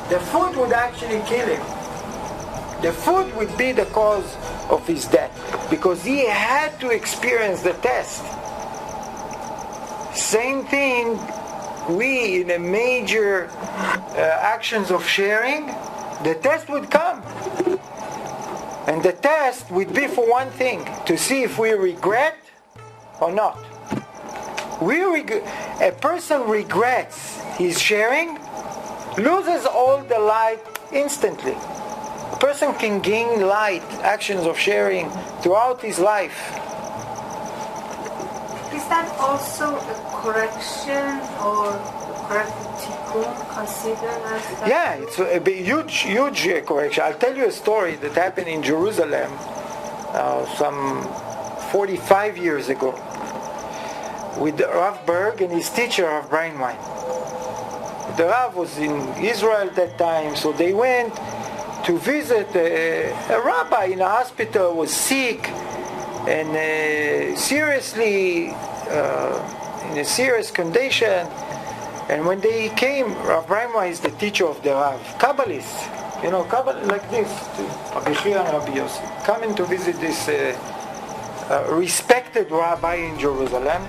the food would actually kill him. The food would be the cause of his death, because he had to experience the test. Same thing, we in the major actions of sharing, the test would come. And the test would be for one thing, to see if we regret or not. A person regrets his sharing, loses all the light instantly. A person can gain light, actions of sharing, throughout his life. Is that also a correction or correct tikkun considered as that? Yeah, it's a huge correction. I'll tell you a story that happened in Jerusalem some 45 years ago, with Rav Berg and his teacher, Rav Breinwein. The Rav was in Israel at that time, so they went to visit a rabbi in a hospital, was sick and in a serious condition. And when they came, Rav Breinwein is the teacher of the Rav, Kabbalist, Kabbalah like this, Rabbi Chia and Rabbi Yossi, coming to visit this respected rabbi in Jerusalem.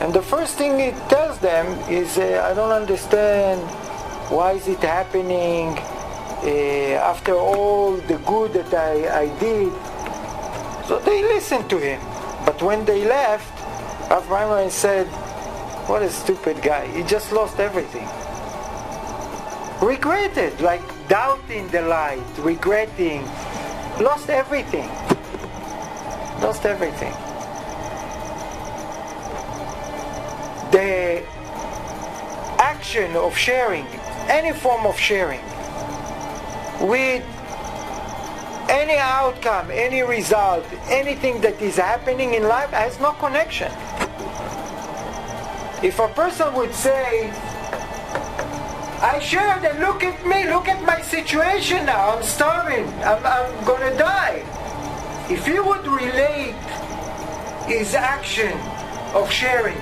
And the first thing he tells them is, I don't understand, why is it happening after all the good that I did. So they listened to him. But when they left, Rav Breinwein said, what a stupid guy, he just lost everything. Regretted, like doubting the light, regretting, lost everything. Lost everything. The action of sharing, any form of sharing, with any outcome, any result, anything that is happening in life has no connection. If a person would say, I shared and look at me, look at my situation now, I'm starving, I'm gonna die. If he would relate his action of sharing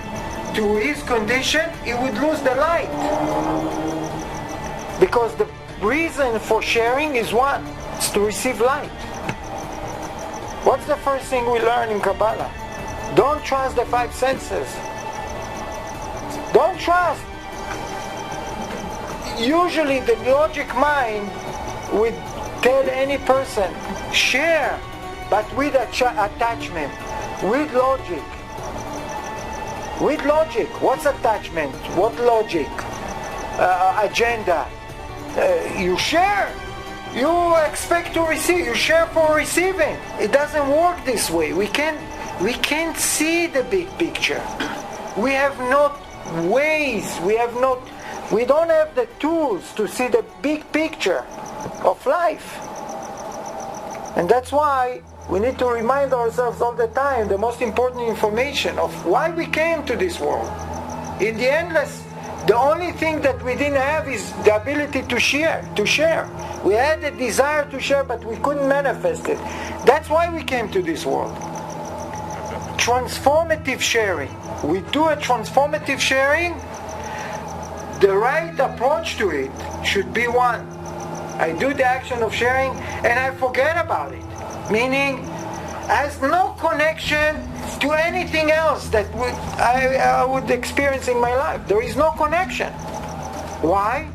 to his condition, he would lose the light. Because the reason for sharing is one, it's to receive light. What's the first thing we learn in Kabbalah? Don't trust the five senses. Don't trust. Usually the logic mind would tell any person, share, but with attachment, with logic. With logic. What's attachment? What logic? Agenda. You share. You expect to receive. You share for receiving. It doesn't work this way. We can't see the big picture. We have not ways. We don't have the tools to see the big picture of life. And that's why we need to remind ourselves all the time the most important information of why we came to this world. In the endless, the only thing that we didn't have is the ability to share. We had the desire to share, but we couldn't manifest it. That's why we came to this world. Transformative sharing. We do a transformative sharing. The right approach to it should be one. I do the action of sharing and I forget about it. Meaning, has no connection to anything else that I would experience in my life. There is no connection. Why?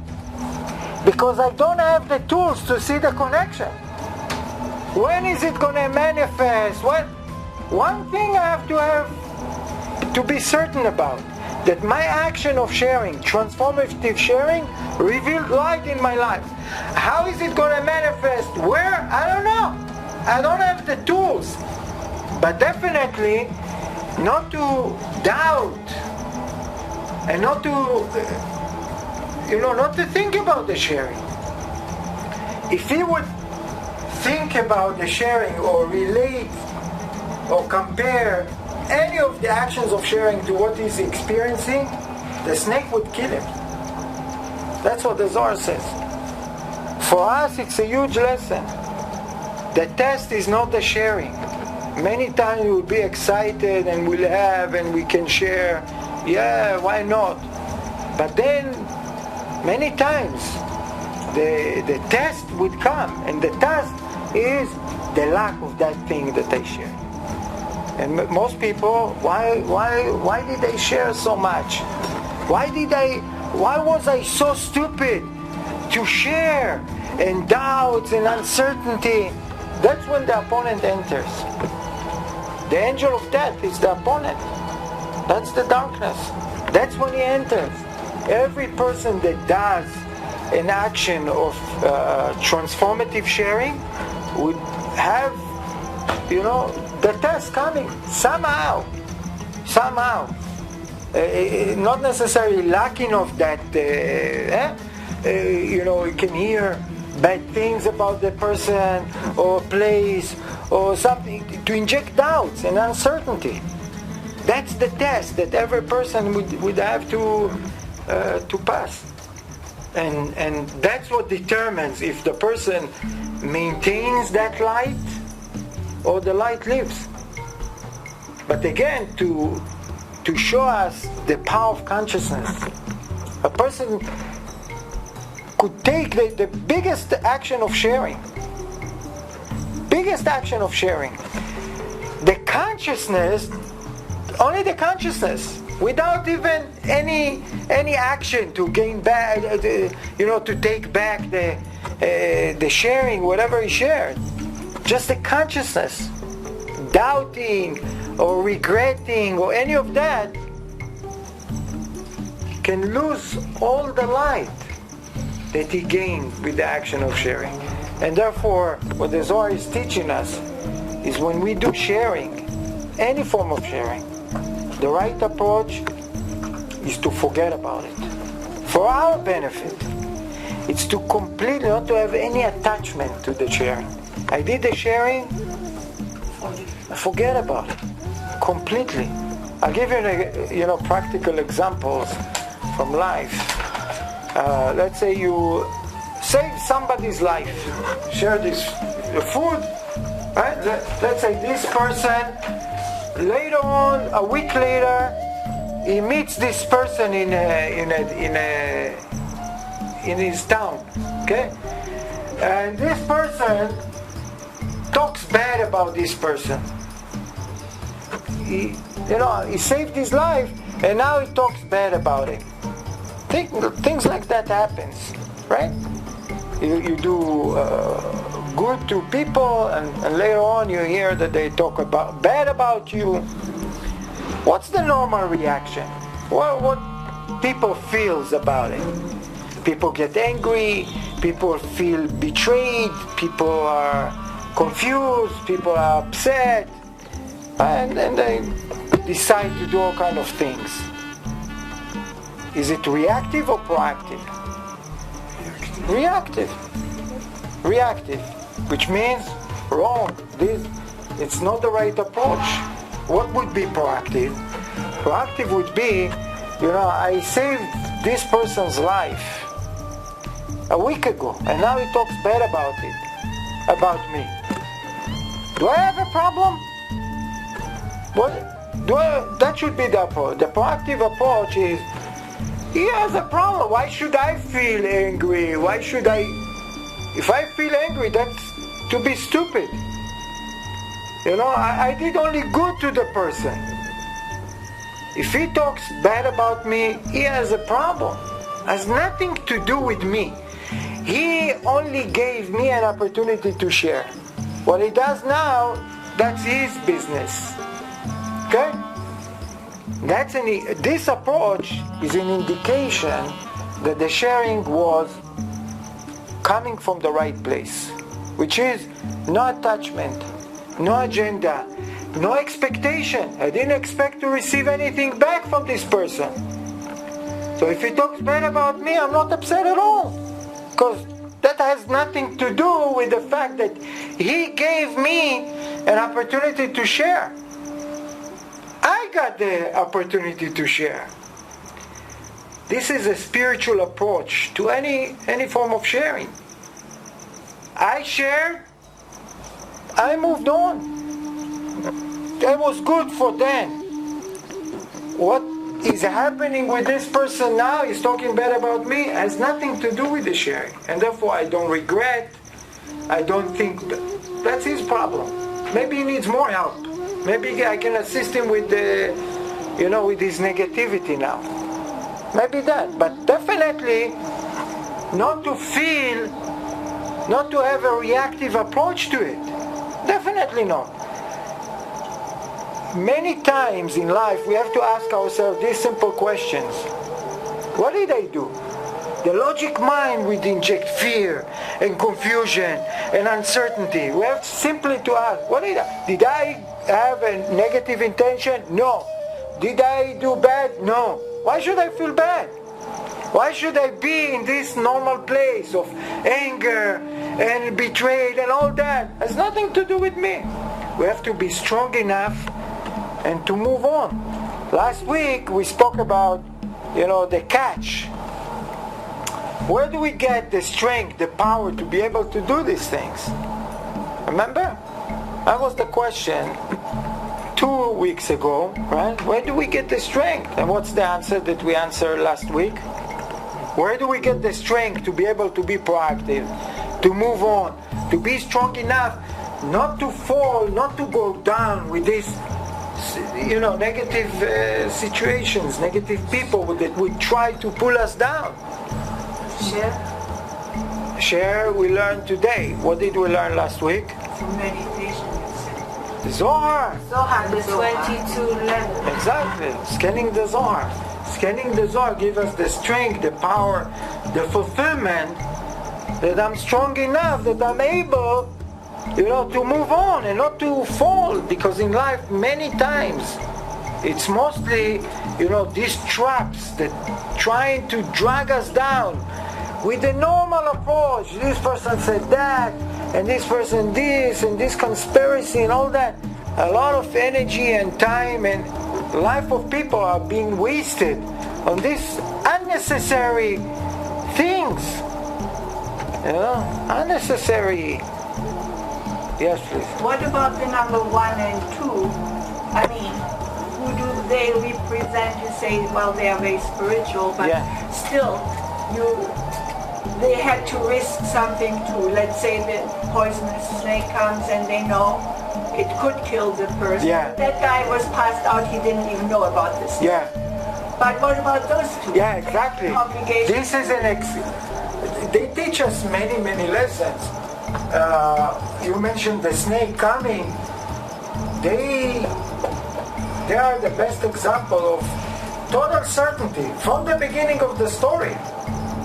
Because I don't have the tools to see the connection. When is it going to manifest? Well, one thing I have to be certain about, that my action of sharing, transformative sharing, revealed light in my life. How is it going to manifest? Where? I don't know. I don't have the tools. But definitely not to doubt and not to think about the sharing. If he would think about the sharing or relate or compare any of the actions of sharing to what he's experiencing, the snake would kill him. That's what the Zohar says. For us, it's a huge lesson. The test is not the sharing. Many times we'll be excited and we'll have and we can share. Yeah, why not? But then, many times, the test would come, and the test is the lack of that thing that they share. And most people, why did they share so much? Why was I so stupid to share? And doubts and uncertainty. That's when the opponent enters. The angel of death is the opponent. That's the darkness. That's when he enters. Every person that does an action of transformative sharing would have, the test coming somehow. Not necessarily lacking of that. You can hear bad things about the person or place or something to inject doubts and uncertainty. That's the test that every person would have to pass. And that's what determines if the person maintains that light or the light leaves. But again, to show us the power of consciousness, a person could take the biggest action of sharing. The consciousness, only the consciousness, without even any action to gain back, to take back the sharing, whatever he shared. Just the consciousness, doubting or regretting or any of that, can lose all the light that he gained with the action of sharing. And therefore, what the Zohar is teaching us is when we do sharing, any form of sharing, the right approach is to forget about it. For our benefit. It's to completely not to have any attachment to the sharing. I did the sharing, forget about it completely. I'll give you practical examples from life. Let's say you save somebody's life, share this food, right? Let's say this person later on, a week later, he meets this person in his town, okay? And this person talks bad about this person. He saved his life, and now he talks bad about him. Things like that happens, right? You do good to people, and later on you hear that they talk bad about you. What's the normal reaction? What people feels about it? People get angry, people feel betrayed, people are confused, people are upset, and they decide to do all kind of things. Is it reactive or proactive? Reactive. Reactive, which means wrong. It's not the right approach. What would be proactive? Proactive would be, I saved this person's life a week ago, and now he talks bad about me. Do I have a problem? That should be the approach. The proactive approach is, he has a problem. Why should I feel angry? If I feel angry, that's to be stupid. I did only good to the person. If he talks bad about me, he has a problem. Has nothing to do with me. He only gave me an opportunity to share. What he does now, that's his business. Okay? This approach is an indication that the sharing was coming from the right place, which is no attachment, no agenda, no expectation. I didn't expect to receive anything back from this person. So if he talks bad about me, I'm not upset at all, because that has nothing to do with the fact that he gave me an opportunity to share. I got the opportunity to share. This is a spiritual approach to any form of sharing. I shared, I moved on. That was good for them. What is happening with this person now, he's talking bad about me, has nothing to do with the sharing. And therefore I don't regret, I don't think that's his problem. Maybe he needs more help. Maybe I can assist him with with his negativity now. Maybe that, but definitely not to have a reactive approach to it. Definitely not. Many times in life we have to ask ourselves these simple questions. What did I do? The logic mind would inject fear and confusion and uncertainty. We have simply to ask, did I have a negative intention? No. Did I do bad? No. Why should I feel bad? Why should I be in this normal place of anger and betrayed and all that? It has nothing to do with me. We have to be strong enough and to move on. Last week we spoke about, the catch. Where do we get the strength, the power to be able to do these things? Remember? That was the question 2 weeks ago, right? Where do we get the strength? And what's the answer that we answered last week? Where do we get the strength to be able to be proactive, to move on, to be strong enough not to fall, not to go down with these negative situations, negative people that would try to pull us down? Share we learned today. What did we learn last week? Meditation. The Zohar. The 22 level. Exactly. Scanning the Zohar. Scanning the Zohar gives us the strength, the power, the fulfillment that I'm strong enough, that I'm able, to move on and not to fall. Because in life, many times, it's mostly, these traps that trying to drag us down with the normal approach. This person said that, and this person this, and this conspiracy and all that. A lot of energy and time and life of people are being wasted on these unnecessary things. You know, unnecessary. Yes, please. What about the number 1 and 2? I mean, who do they represent? You say, well, they are very spiritual, but still, they had to risk something too. Let's say the poisonous snake comes and they know it could kill the person. Yeah. That guy was passed out, he didn't even know about this. Yeah. But what about those two? Yeah, exactly. Obligations. This is they teach us many, many lessons. You mentioned the snake coming. They are the best example of total certainty from the beginning of the story.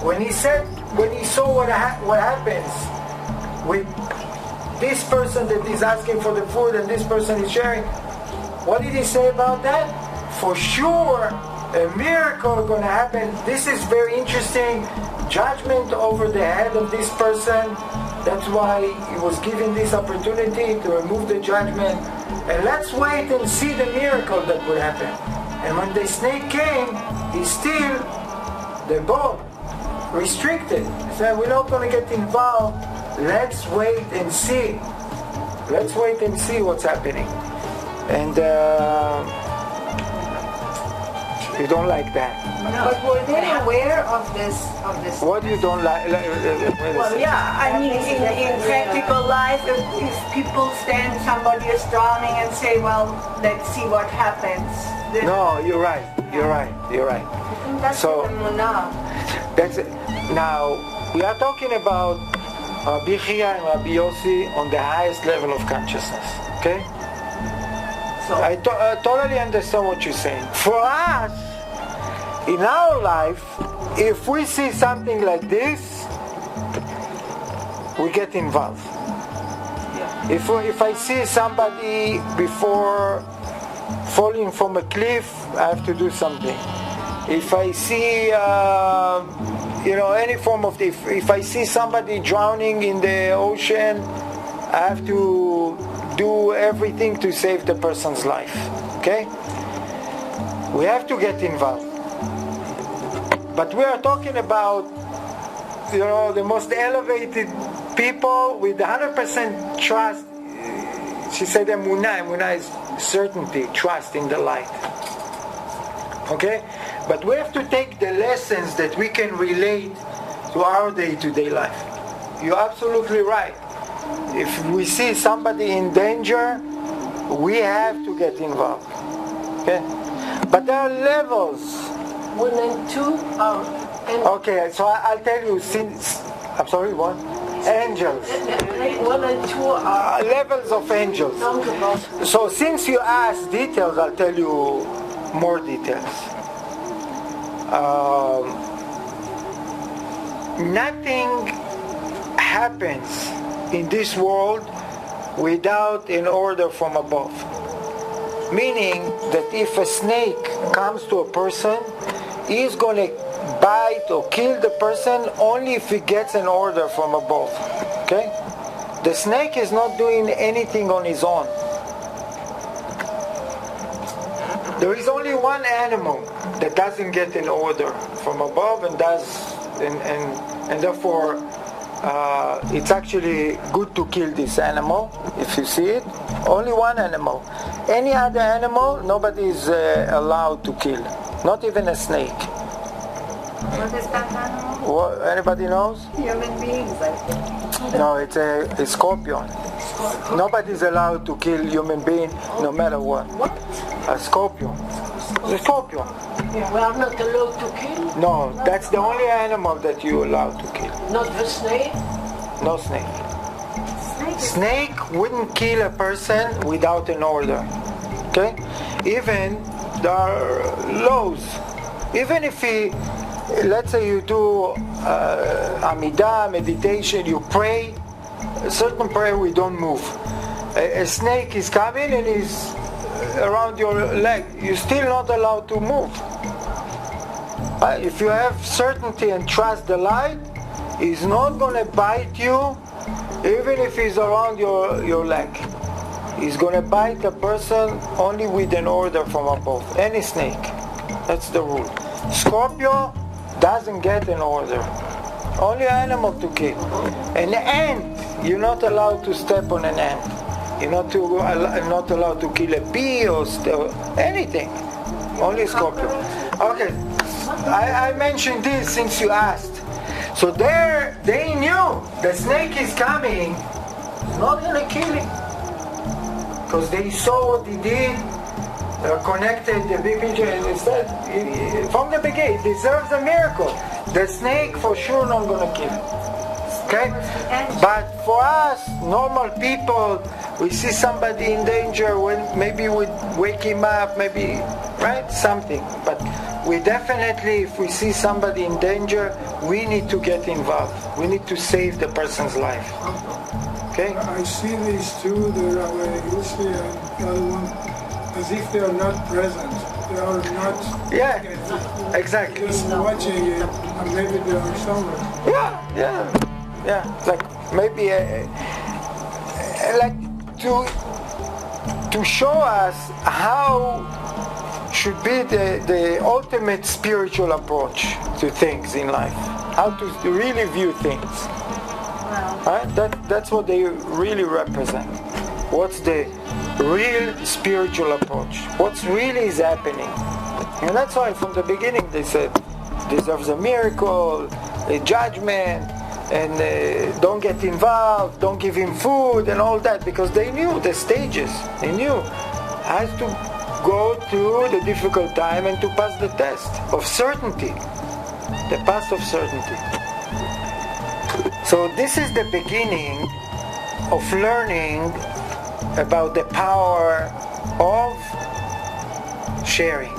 When he saw what happens with this person that is asking for the food and this person is sharing, what did he say about that? For sure, a miracle is going to happen. This is very interesting. Judgment over the head of this person. That's why he was given this opportunity to remove the judgment. And let's wait and see the miracle that would happen. And when the snake came, he still, the boat, restricted. He said, we're not going to get involved. Let's wait and see. Let's wait and see what's happening. And you don't like that. No. But were they aware of this? What you don't like? Well, yeah, I mean, in practical life, if people stand, somebody is drowning and say, well, let's see what happens. No, you're right. You're right. That's So, the Munah. that's it. Now, we are talking about Rabbi Chia and Rabbi Yossi on the highest level of consciousness. Okay? So, I totally understand what you're saying. For us, in our life, if we see something like this, we get involved. If I see somebody before falling from a cliff, I have to do something. If I see, any form of, if I see somebody drowning in the ocean, I have to do everything to save the person's life. Okay? We have to get involved. But we are talking about, the most elevated people with 100% trust. She said emunah. Emunah is certainty, trust in the light. Okay? But we have to take the lessons that we can relate to our day-to-day life. You're absolutely right. If we see somebody in danger, we have to get involved. Okay? But there are levels. 1 and 2 are... Okay, so I'll tell you since... I'm sorry, what? Angels. 1 and 2 are... Levels of angels. So since you asked details, I'll tell you more details. Nothing happens in this world without an order from above. Meaning that if a snake comes to a person, he's going to bite or kill the person only if he gets an order from above. Okay? The snake is not doing anything on his own. There is only one animal that doesn't get an order from above and therefore it's actually good to kill this animal if you see it. Only one animal. Any other animal, nobody is allowed to kill. Not even a snake. what is that animal? What, anybody knows? Human beings, I think. No, it's a scorpion. Nobody's allowed to kill human being no matter what. What? A scorpion. A scorpion. We are not allowed to kill? No, that's the only animal that you're allowed to kill. Not the snake? No snake. Snake wouldn't kill a person without an order. Okay? Even there are laws. Even if let's say you do Amidah, meditation, you pray, a certain prayer we don't move. A snake is coming and is around your leg. You're still not allowed to move. If you have certainty and trust the light, is not going to bite you even if he's around your leg. He's going to bite a person only with an order from above. Any snake. That's the rule. Scorpio doesn't get an order. Only animal to kill. An ant, you're not allowed to step on an ant. You're not allowed to kill a bee or anything. Only Scorpio. Okay, I mentioned this since you asked. So they knew the snake is coming. It's not going to kill him. Because they saw what he did, connected the big picture, and they said, from the beginning, it deserves a miracle. The snake for sure not going to kill him. Okay? But for us, normal people, we see somebody in danger, when maybe we wake him up, maybe, right? Something. But we definitely, if we see somebody in danger, we need to get involved. We need to save the person's life. Okay? I see these two, the Rabbi Yossi and the other one, as if they are not present. They are not. Yeah, exactly. Just watching it, and maybe they are somewhere. Yeah. Like maybe like to show us how should be the ultimate spiritual approach to things in life. How to really view things. Right? That's what they really represent. What's the real spiritual approach? What's really is happening? And that's why from the beginning they said deserves a miracle, a judgment, and don't get involved, don't give him food and all that, because they knew the stages. They knew has to go through the difficult time and to pass the test of certainty, the path of certainty. So this is the beginning of learning about the power of sharing.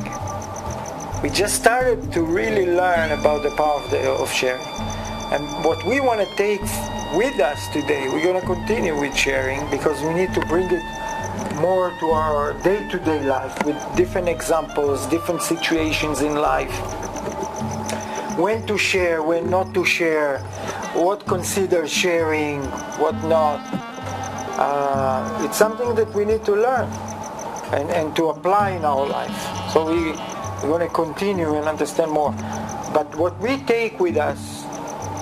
We just started to really learn about the power of sharing. And what we want to take with us today, we're going to continue with sharing, because we need to bring it more to our day-to-day life with different examples, different situations in life. When to share, when not to share, what consider sharing, what not. It's something that we need to learn and to apply in our life. So we're going to continue and understand more. But what we take with us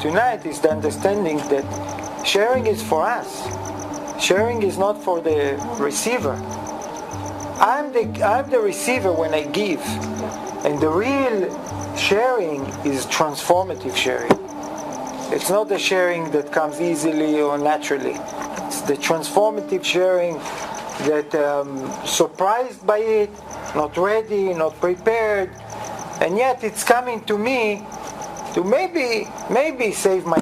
tonight is the understanding that sharing is for us. Sharing is not for the receiver. I'm the receiver when I give. And the real sharing is transformative sharing. It's not the sharing that comes easily or naturally. It's the transformative sharing that surprised by it, not ready, not prepared, and yet it's coming to me to maybe save my